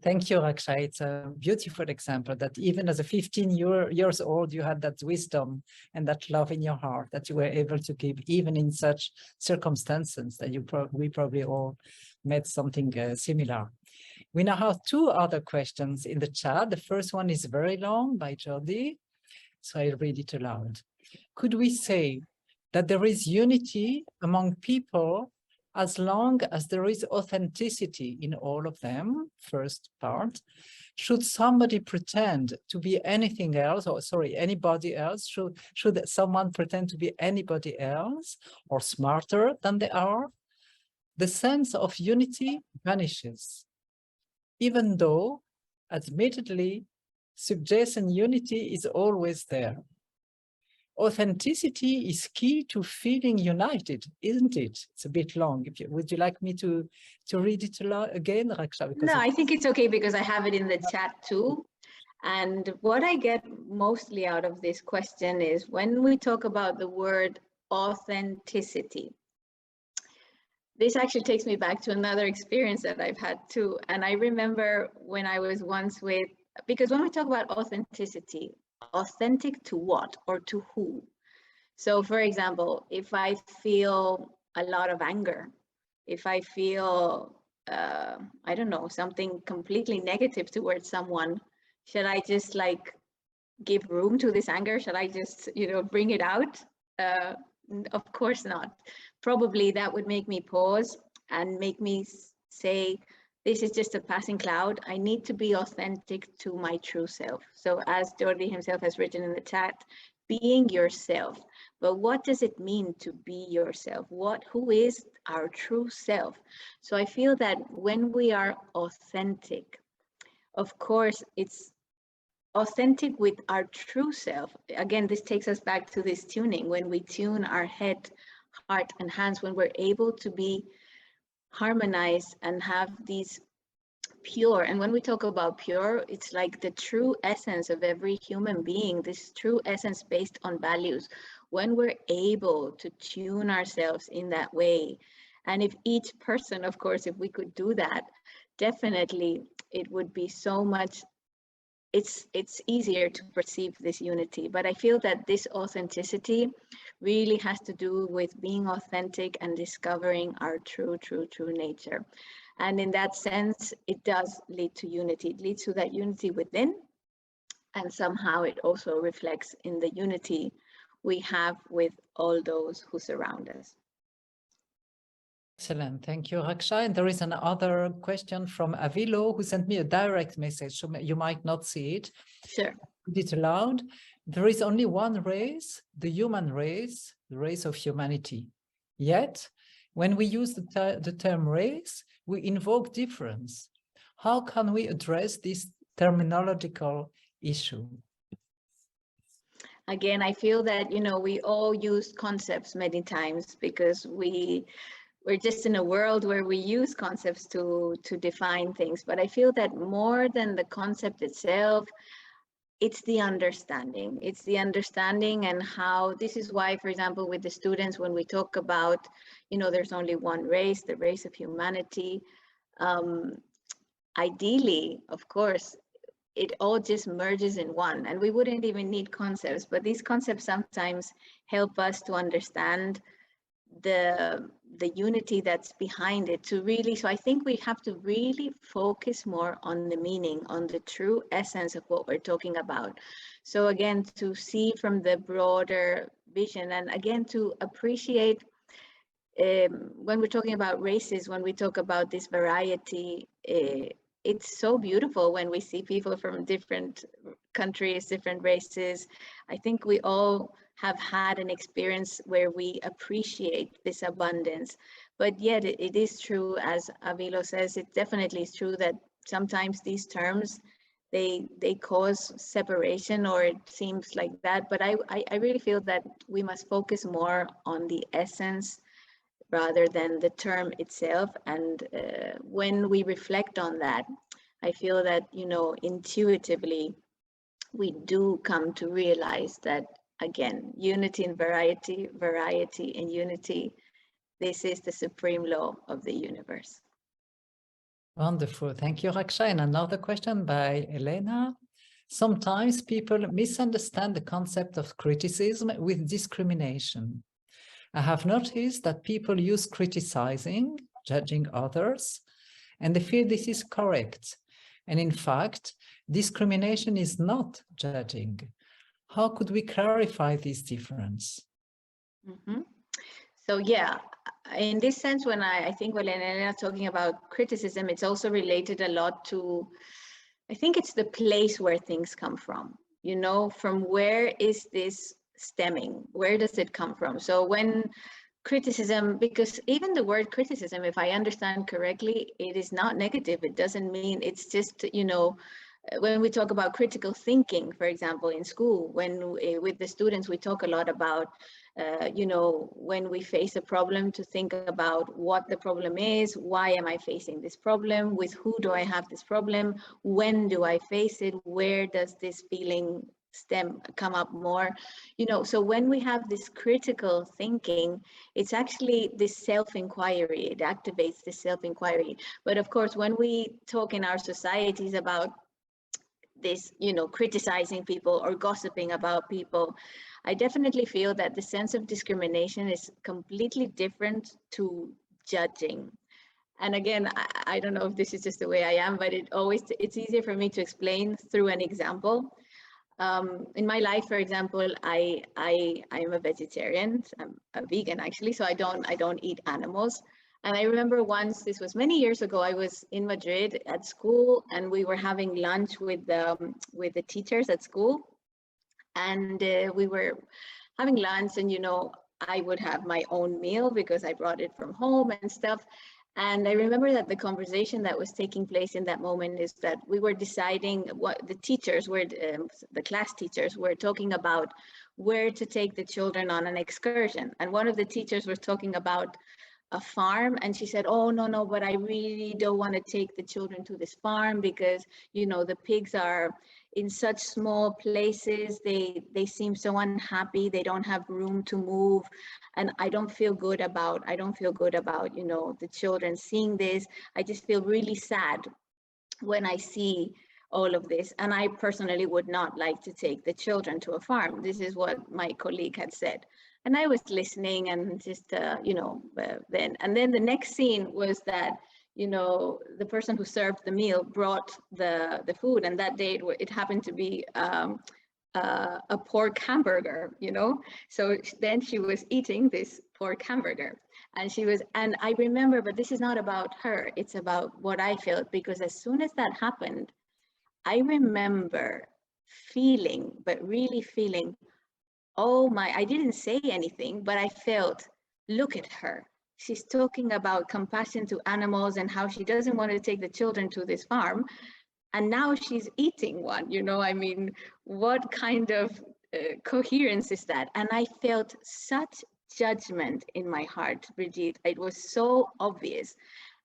Thank you, Raksha. It's a beautiful example that even as a 15-years old, you had that wisdom and that love in your heart that you were able to keep even in such circumstances that we probably all met something similar. We now have two other questions in the chat. The first one is very long by Jody, so I'll read it aloud. Could we say that there is unity among people as long as there is authenticity in all of them? First part. Should somebody pretend to be anything else, or sorry, anybody else? Should someone pretend to be anybody else or smarter than they are? The sense of unity vanishes, even though, admittedly, suggestion unity is always there. Authenticity is key to feeling united, isn't it? It's a bit long. Would you like me to read it again, Raksha? No, I think it's okay because I have it in the chat too. And what I get mostly out of this question is when we talk about the word authenticity, this actually takes me back to another experience that I've had too. And I remember when I was once with, because when we talk about authenticity, authentic to what or to who? So for example, if I feel a lot of anger, if I feel, I don't know, something completely negative towards someone, should I just like give room to this anger? Should I just, you know, bring it out? Of course not. Probably that would make me pause and make me say, this is just a passing cloud. I need to be authentic to my true self. So as Jordi himself has written in the chat, being yourself. But what does it mean to be yourself? Who is our true self? So I feel that when we are authentic, of course, it's authentic with our true self. Again, this takes us back to this tuning. When we tune our head, heart, and hands, when we're able to be harmonized and have these pure, and when we talk about pure, it's like the true essence of every human being, this true essence based on values. When we're able to tune ourselves in that way, and if each person, of course, if we could do that, definitely it would be so much, it's easier to perceive this unity. But I feel that this authenticity really has to do with being authentic and discovering our true nature. And in that sense, it does lead to unity. It leads to that unity within, and somehow it also reflects in the unity we have with all those who surround us. Excellent, thank you, Raksha. And there is another question from Avilo who sent me a direct message, so you might not see it. Sure. Read it aloud. There is only one race, the human race, the race of humanity. Yet, when we use the term race, we invoke difference. How can we address this terminological issue? Again, I feel that, you know, we all use concepts many times because we're just in a world where we use concepts to define things. But I feel that more than the concept itself, it's the understanding. It's the understanding, and how this is why, for example, with the students, when we talk about, you know, there's only one race, the race of humanity. Ideally, of course, it all just merges in one, and we wouldn't even need concepts, but these concepts sometimes help us to understand the unity that's behind it, to really, so I think we have to really focus more on the meaning, on the true essence of what we're talking about. So again, to see from the broader vision, and again, to appreciate when we're talking about races, when we talk about this variety, it's so beautiful when we see people from different countries, different races. I think we all have had an experience where we appreciate this abundance. But yet it is true, as Avilo says, it definitely is true that sometimes these terms, they cause separation, or it seems like that. But I really feel that we must focus more on the essence rather than the term itself. And when we reflect on that, I feel that, intuitively, we do come to realize that, again, unity in variety, variety in unity, this is the supreme law of the universe. Wonderful. Thank you, Raksha. And another question by Elena. Sometimes people misunderstand the concept of criticism with discrimination. I have noticed that people use criticizing, judging others, and they feel this is correct. And in fact, discrimination is not judging. How could we clarify this difference? Mm-hmm. So yeah, in this sense, when I think when Elena is talking about criticism, it's also related a lot to, I think it's the place where things come from. From where is this stemming? Where does it come from? So when criticism, because even the word criticism, if I understand correctly, it is not negative. It doesn't mean, it's just, when we talk about critical thinking, for example, in school, with the students, we talk a lot about, when we face a problem, to think about what the problem is, why am I facing this problem, with who do I have this problem, when do I face it, where does this feeling come up more, so when we have this critical thinking, it's actually this self-inquiry, it activates the self-inquiry. But of course, when we talk in our societies about this, criticizing people or gossiping about people, I definitely feel that the sense of discrimination is completely different to judging. And again, I don't know if this is just the way I am, but it's easier for me to explain through an example. In my life, for example, I am a vegetarian. I'm a vegan, actually, so I don't eat animals. And I remember once, this was many years ago, I was in Madrid at school, and we were having lunch with the teachers at school, and we were having lunch, and I would have my own meal because I brought it from home and stuff. And I remember that the conversation that was taking place in that moment is that we were deciding what the teachers were, the class teachers were talking about where to take the children on an excursion. And one of the teachers was talking about a farm, and she said, oh, no, but I really don't want to take the children to this farm because, the pigs are in such small places, they seem so unhappy, they don't have room to move, and I don't feel good about the children seeing this. I just feel really sad when I see all of this, and I personally would not like to take the children to a farm. This is what my colleague had said. And I was listening, and just, then the next scene was that, the person who served the meal brought the food, and that day it happened to be a pork hamburger, So then she was eating this pork hamburger, and I remember, but this is not about her, it's about what I felt, because as soon as that happened, I remember feeling, but really feeling, oh my, I didn't say anything, but I felt, look at her. She's talking about compassion to animals and how she doesn't want to take the children to this farm. And now she's eating one, I mean, what kind of coherence is that? And I felt such judgment in my heart, Brigitte. It was so obvious.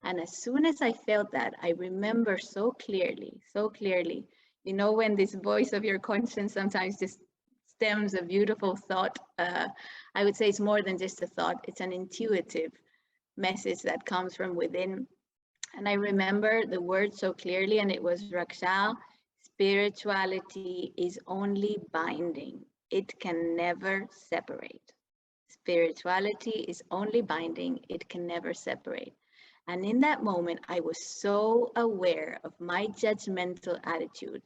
And as soon as I felt that, I remember so clearly, when this voice of your conscience sometimes just stems a beautiful thought. I would say it's more than just a thought, it's an intuitive message that comes from within. And I remember the word so clearly, and it was Raksha, spirituality is only binding. It can never separate. Spirituality is only binding. It can never separate. And in that moment, I was so aware of my judgmental attitude.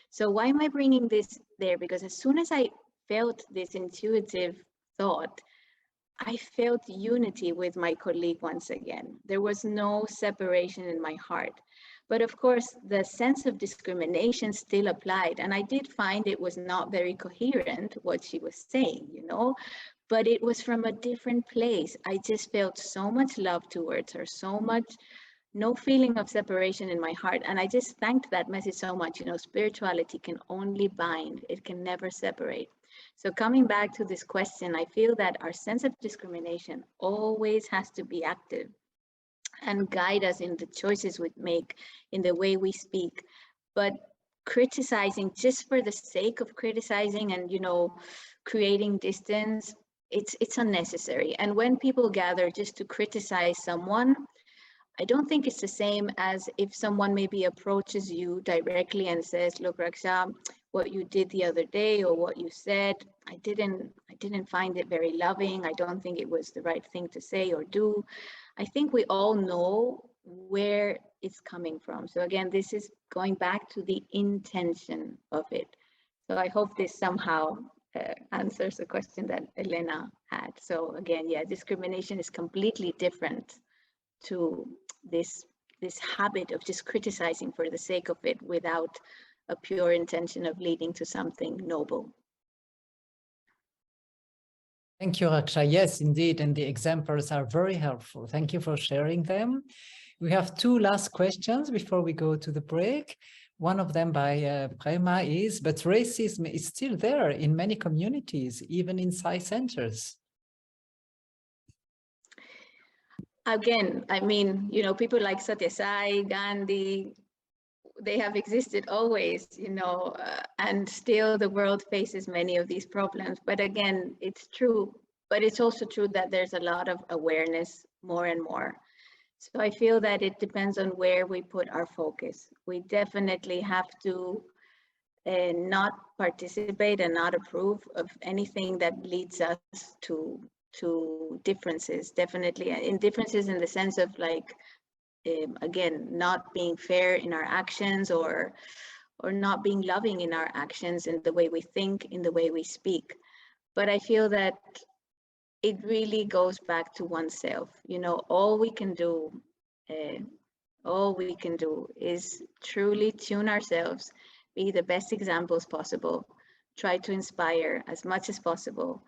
So why am I bringing this there? Because as soon as I felt this intuitive thought, I felt unity with my colleague once again. There was no separation in my heart. But of course, the sense of discrimination still applied. And I did find it was not very coherent what she was saying, you know, but it was from a different place. I just felt so much love towards her, so much, no feeling of separation in my heart. And I just thanked that message so much. You know, spirituality can only bind, it can never separate. So coming back to this question, I feel that our sense of discrimination always has to be active and guide us in the choices we make, in the way we speak. But criticizing just for the sake of criticizing and, you know, creating distance, it's unnecessary. And when people gather just to criticize someone, I don't think it's the same as if someone maybe approaches you directly and says, look, Raksha, what you did the other day or what you said, I didn't find it very loving. I don't think it was the right thing to say or do. I think we all know where it's coming from. So again, this is going back to the intention of it. So I hope this somehow answers the question that Elena had. So again, yeah, discrimination is completely different to this habit of just criticizing for the sake of it without a pure intention of leading to something noble. Thank you, Raksha. Yes, indeed. And the examples are very helpful. Thank you for sharing them. We have two last questions before we go to the break. One of them by Prema is, but racism is still there in many communities, even inside centers. Again, I mean, you know, people like Satya Sai, Gandhi, they have existed always, you know, and still the world faces many of these problems. But again, it's true, but it's also true that there's a lot of awareness more and more. So I feel that it depends on where we put our focus. We definitely have to not participate and not approve of anything that leads us to differences, definitely. In differences in the sense of like, again, not being fair in our actions or not being loving in our actions, in the way we think, in the way we speak. But I feel that it really goes back to oneself. You know, all we can do is truly tune ourselves, be the best examples possible, try to inspire as much as possible,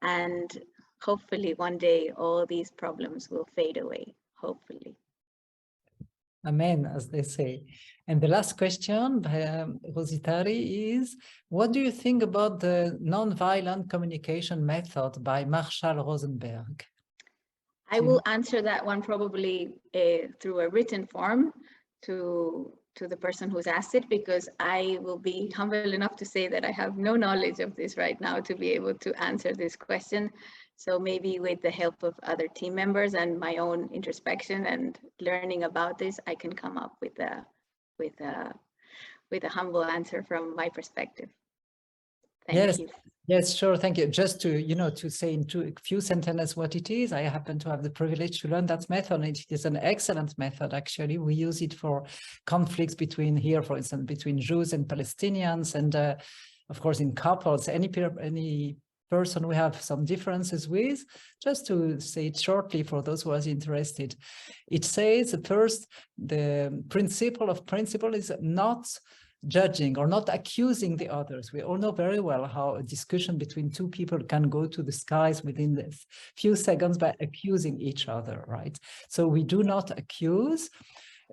and hopefully one day all these problems will fade away, hopefully. Amen, as they say. And the last question by Rositari is, what do you think about the nonviolent communication method by Marshall Rosenberg? I will answer that one probably through a written form to the person who's asked it, because I will be humble enough to say that I have no knowledge of this right now to be able to answer this question. So maybe with the help of other team members and my own introspection and learning about this, I can come up with a humble answer from my perspective. Thank you. Yes, sure. Thank you. Just to, you know, to say in a few sentences what it is, I happen to have the privilege to learn that method. It is an excellent method, actually. We use it for conflicts between here, for instance, between Jews and Palestinians. And of course, in couples, any person we have some differences with, just to say it shortly for those who are interested. It says first, the principle is not judging or not accusing the others. We all know very well how a discussion between two people can go to the skies within a few seconds by accusing each other, right? So we do not accuse.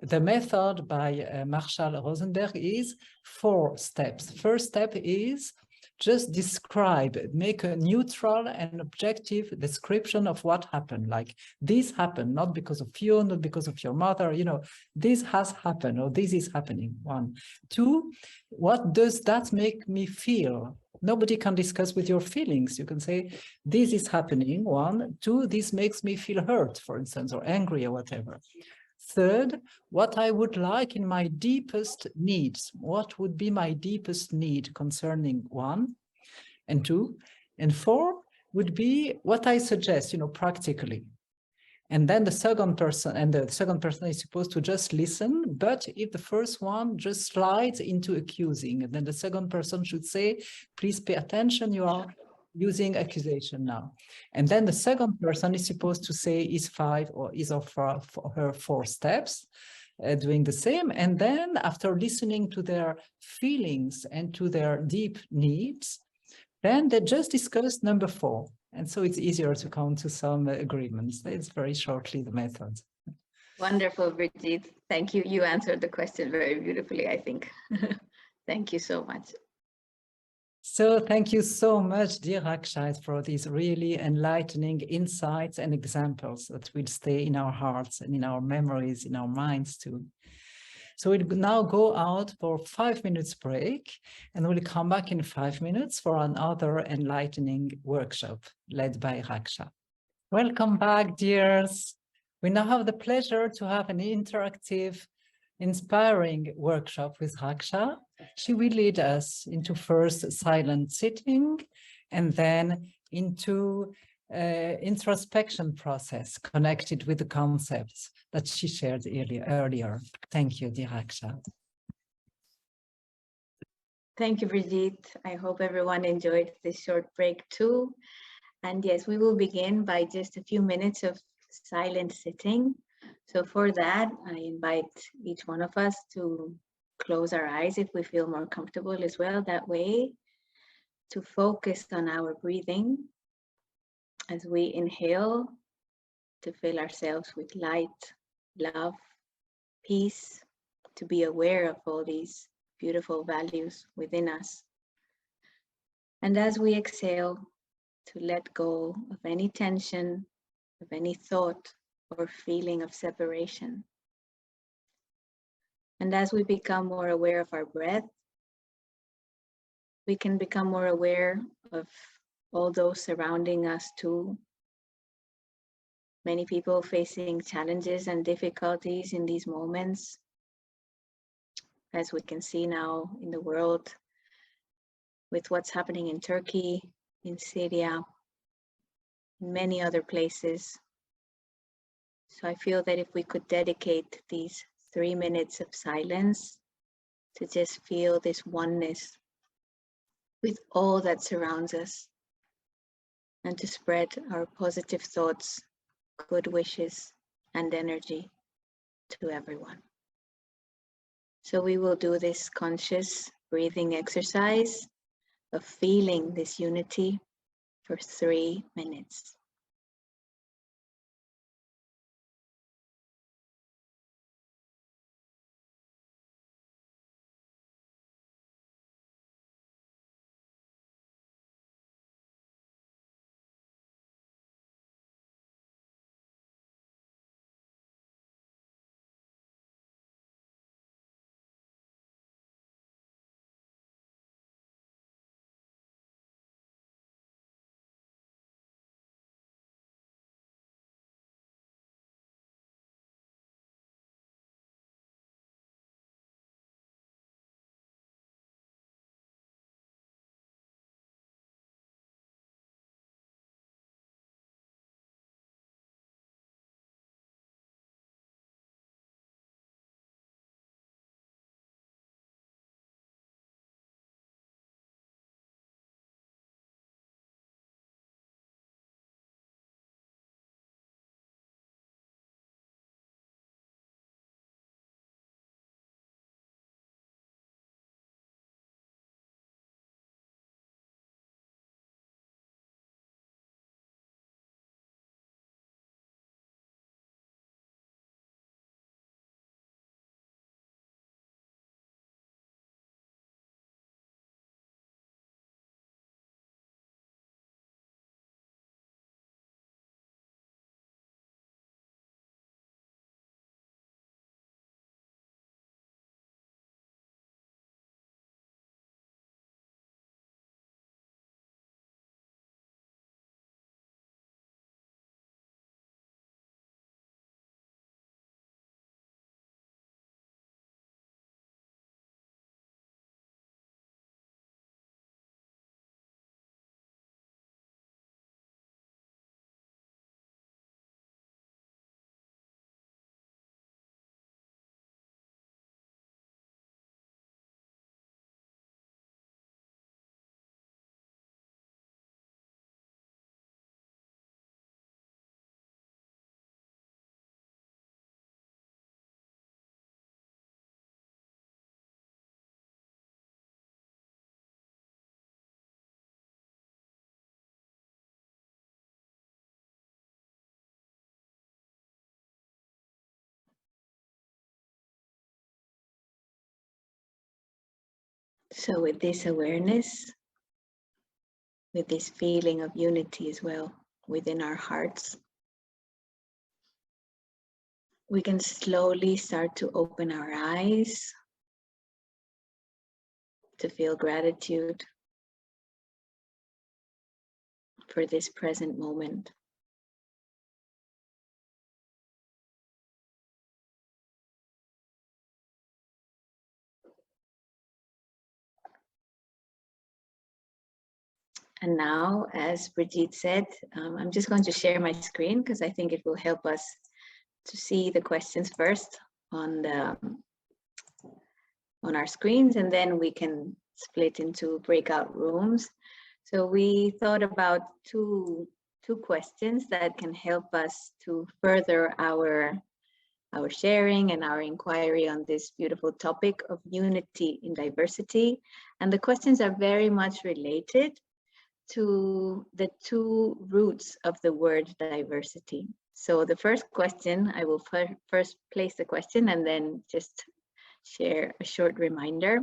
The method by Marshall Rosenberg is 4 steps. First step is just describe, make a neutral and objective description of what happened. Like, this happened, not because of you, not because of your mother, you know, this has happened or this is happening. 1. 2, what does that make me feel? Nobody can discuss with your feelings. You can say, this is happening. 1. 2, this makes me feel hurt, for instance, or angry or whatever. 3rd, what I would like in my deepest needs. What would be my deepest need concerning 1 and 2? And 4 would be what I suggest, you know, practically. And then the second person is supposed to just listen. But if the first one just slides into accusing, and then the second person should say, please pay attention, you are using accusation now. And then the second person is supposed to say his 5 or his or her 4 steps. doing the same. And then after listening to their feelings and to their deep needs, then they just discuss number 4. And so it's easier to come to some agreements. It's very shortly the method. Wonderful, Brigitte. Thank you. You answered the question very beautifully, I think. Thank you so much. So thank you so much, dear Raksha, for these really enlightening insights and examples that will stay in our hearts and in our memories, in our minds too. So we'll now go out for 5 minutes break, and we'll come back in 5 minutes for another enlightening workshop led by Raksha. Welcome back, dears. We now have the pleasure to have an interactive, inspiring workshop with Raksha. She will lead us into first silent sitting and then into introspection process connected with the concepts that she shared earlier. Thank you, dear Raksha. Thank you, Brigitte. I hope everyone enjoyed this short break too. And yes, we will begin by just a few minutes of silent sitting. So for that, I invite each one of us to close our eyes if we feel more comfortable as well that way, to focus on our breathing as we inhale, to fill ourselves with light, love, peace, to be aware of all these beautiful values within us. And as we exhale, to let go of any tension, of any thought or feeling of separation. And as we become more aware of our breath, we can become more aware of all those surrounding us too. Many people facing challenges and difficulties in these moments, as we can see now in the world with what's happening in Turkey, in Syria, in many other places. So I feel that if we could dedicate these 3 minutes of silence to just feel this oneness with all that surrounds us, and to spread our positive thoughts, good wishes, and energy to everyone. So we will do this conscious breathing exercise of feeling this unity for 3 minutes. So with this awareness, with this feeling of unity as well within our hearts, we can slowly start to open our eyes to feel gratitude for this present moment. And now, as Brigitte said, I'm just going to share my screen because I think it will help us to see the questions first on our screens, and then we can split into breakout rooms. So we thought about two questions that can help us to further our sharing and our inquiry on this beautiful topic of unity in diversity. And the questions are very much related to the two roots of the word diversity. So the first question, I will first place the question and then just share a short reminder.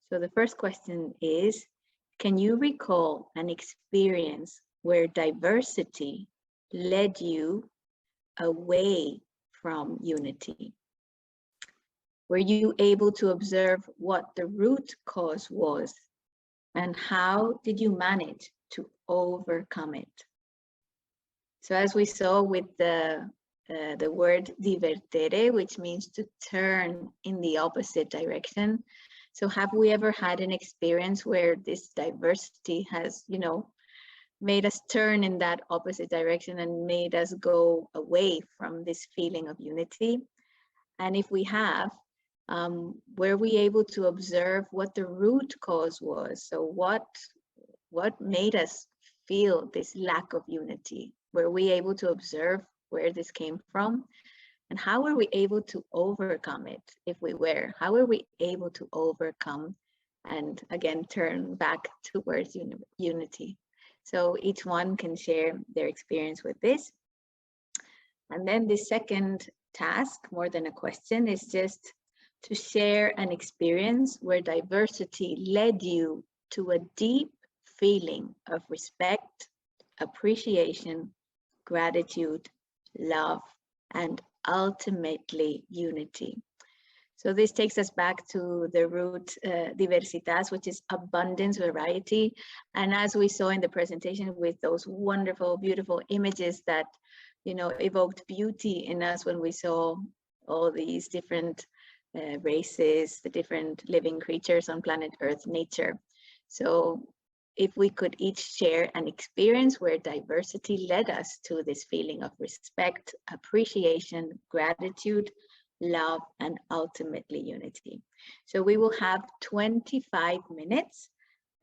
So the first question is, can you recall an experience where diversity led you away from unity? Were you able to observe what the root cause was, and how did you manage to overcome it? So as we saw with the word divertere, which means to turn in the opposite direction. So have we ever had an experience where this diversity has, you know, made us turn in that opposite direction and made us go away from this feeling of unity? And if we have, were we able to observe what the root cause was? So what made us feel this lack of unity? Were we able to observe where this came from? And how were we able to overcome it? If we were, how were we able to overcome and again turn back towards unity? So each one can share their experience with this. And then the second task, more than a question, is just to share an experience where diversity led you to a deep feeling of respect, appreciation, gratitude, love, and ultimately unity. So this takes us back to the root diversitas, which is abundance, variety. And as we saw in the presentation with those wonderful, beautiful images that, you know, evoked beauty in us when we saw all these different races, the different living creatures on planet Earth, nature. So if we could each share an experience where diversity led us to this feeling of respect, appreciation, gratitude, love, and ultimately unity. So we will have 25 minutes.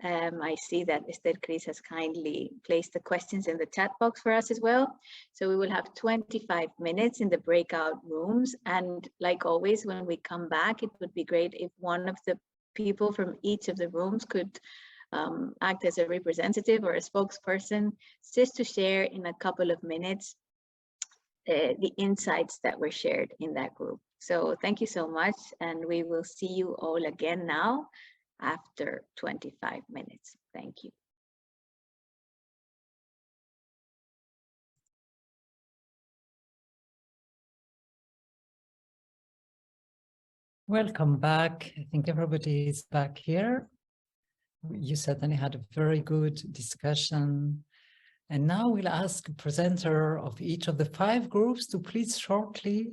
I see that Esther Cris has kindly placed the questions in the chat box for us as well. So we will have 25 minutes in the breakout rooms. And like always, when we come back, it would be great if one of the people from each of the rooms could act as a representative or a spokesperson, just to share in a couple of minutes the insights that were shared in that group. So thank you so much, and we will see you all again now after 25 minutes. Thank you. Welcome back. I think everybody is back here. You certainly had a very good discussion. And now we'll ask the presenter of each of the 5 groups to please shortly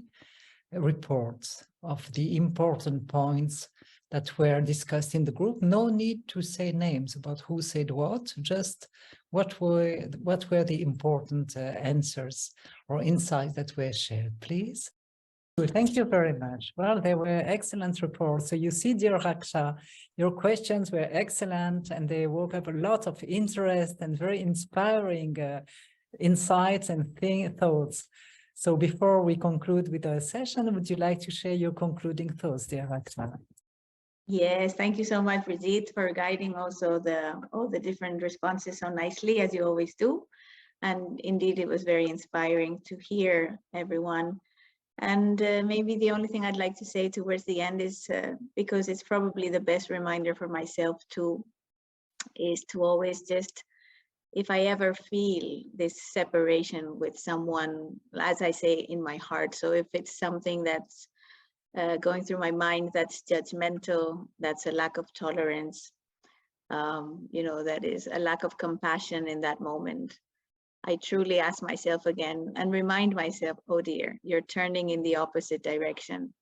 report of the important points that were discussed in the group. No need to say names about who said what, just what were the important answers or insights that were shared, please. Thank you very much. Well, they were excellent reports. So you see, dear Raksha, your questions were excellent and they woke up a lot of interest and very inspiring insights and thoughts. So before we conclude with our session, would you like to share your concluding thoughts, dear Raksha? Yes, thank you so much, Brigitte, for guiding also all the different responses so nicely, as you always do. And indeed, it was very inspiring to hear everyone And maybe the only thing I'd like to say towards the end is, because it's probably the best reminder for myself too, is to always just, if I ever feel this separation with someone, as I say, in my heart, so if it's something that's going through my mind that's judgmental, that's a lack of tolerance, you know, that is a lack of compassion in that moment, I truly ask myself again and remind myself, oh dear, you're turning in the opposite direction.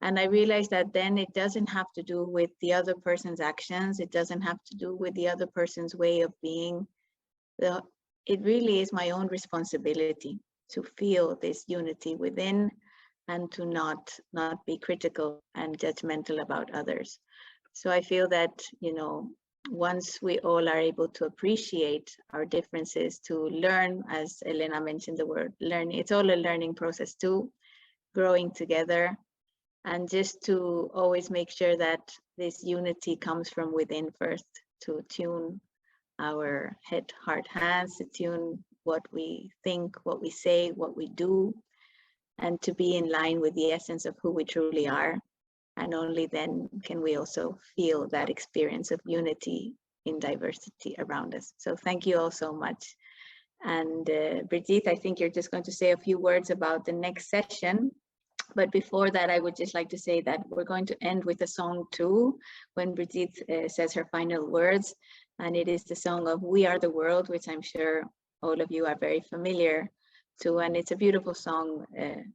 And I realize that then it doesn't have to do with the other person's actions. It doesn't have to do with the other person's way of being. It really is my own responsibility to feel this unity within and to not be critical and judgmental about others. So I feel that, you know, once we all are able to appreciate our differences, to learn, as Elena mentioned the word learning, it's all a learning process too, growing together, and just to always make sure that this unity comes from within first, to tune our head, heart, hands, to tune what we think, what we say, what we do, and to be in line with the essence of who we truly are. And only then can we also feel that experience of unity in diversity around us. So thank you all so much. And Brigitte, I think you're just going to say a few words about the next session. But before that, I would just like to say that we're going to end with a song too, when Brigitte says her final words. And it is the song of We Are the World, which I'm sure all of you are very familiar to. And it's a beautiful song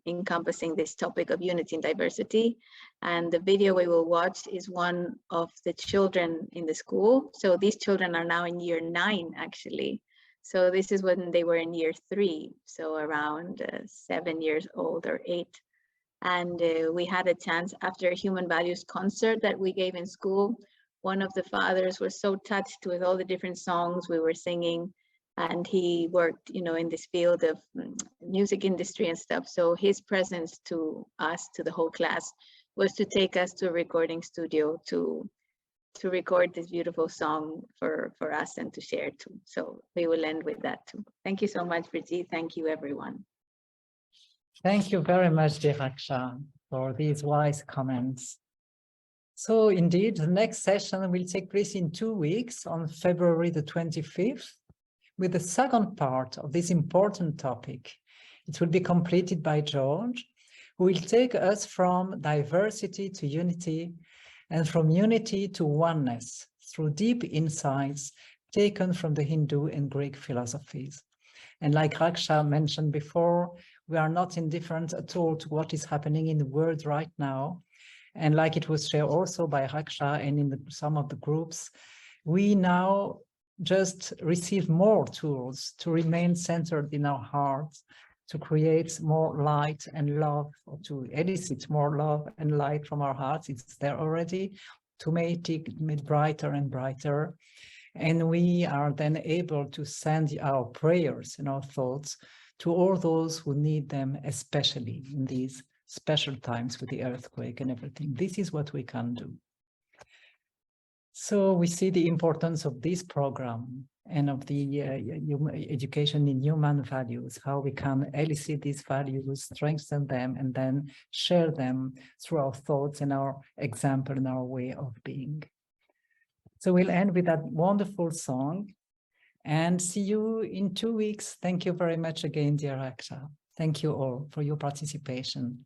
encompassing this topic of unity and diversity. And the video we will watch is one of the children in the school. So these children are now in year 9, actually. So this is when they were in year 3, so around 7 years old or 8. And we had a chance after a human values concert that we gave in school. One of the fathers was so touched with all the different songs we were singing, and he worked, you know, in this field of music industry and stuff. So his presence to us, to the whole class, was to take us to a recording studio to record this beautiful song for us and to share too. So we will end with that too. Thank you so much, Brigitte. Thank you, everyone. Thank you very much, dear Raksha, for these wise comments. So indeed, the next session will take place in 2 weeks on February the 25th, with the second part of this important topic. It will be completed by George, who will take us from diversity to unity, and from unity to oneness, through deep insights taken from the Hindu and Greek philosophies. And like Raksha mentioned before, we are not indifferent at all to what is happening in the world right now. And like it was shared also by Raksha and in some of the groups, we now just receive more tools to remain centered in our hearts, to create more light and love, or to elicit more love and light from our hearts. It's there already, to make it brighter and brighter. And we are then able to send our prayers and our thoughts to all those who need them, especially in these special times with the earthquake and everything. This is what we can do. So we see the importance of this program and of the education in human values, how we can elicit these values, strengthen them, and then share them through our thoughts and our example and our way of being. So we'll end with that wonderful song and see you in 2 weeks. Thank you very much again, dear Raksha. Thank you all for your participation.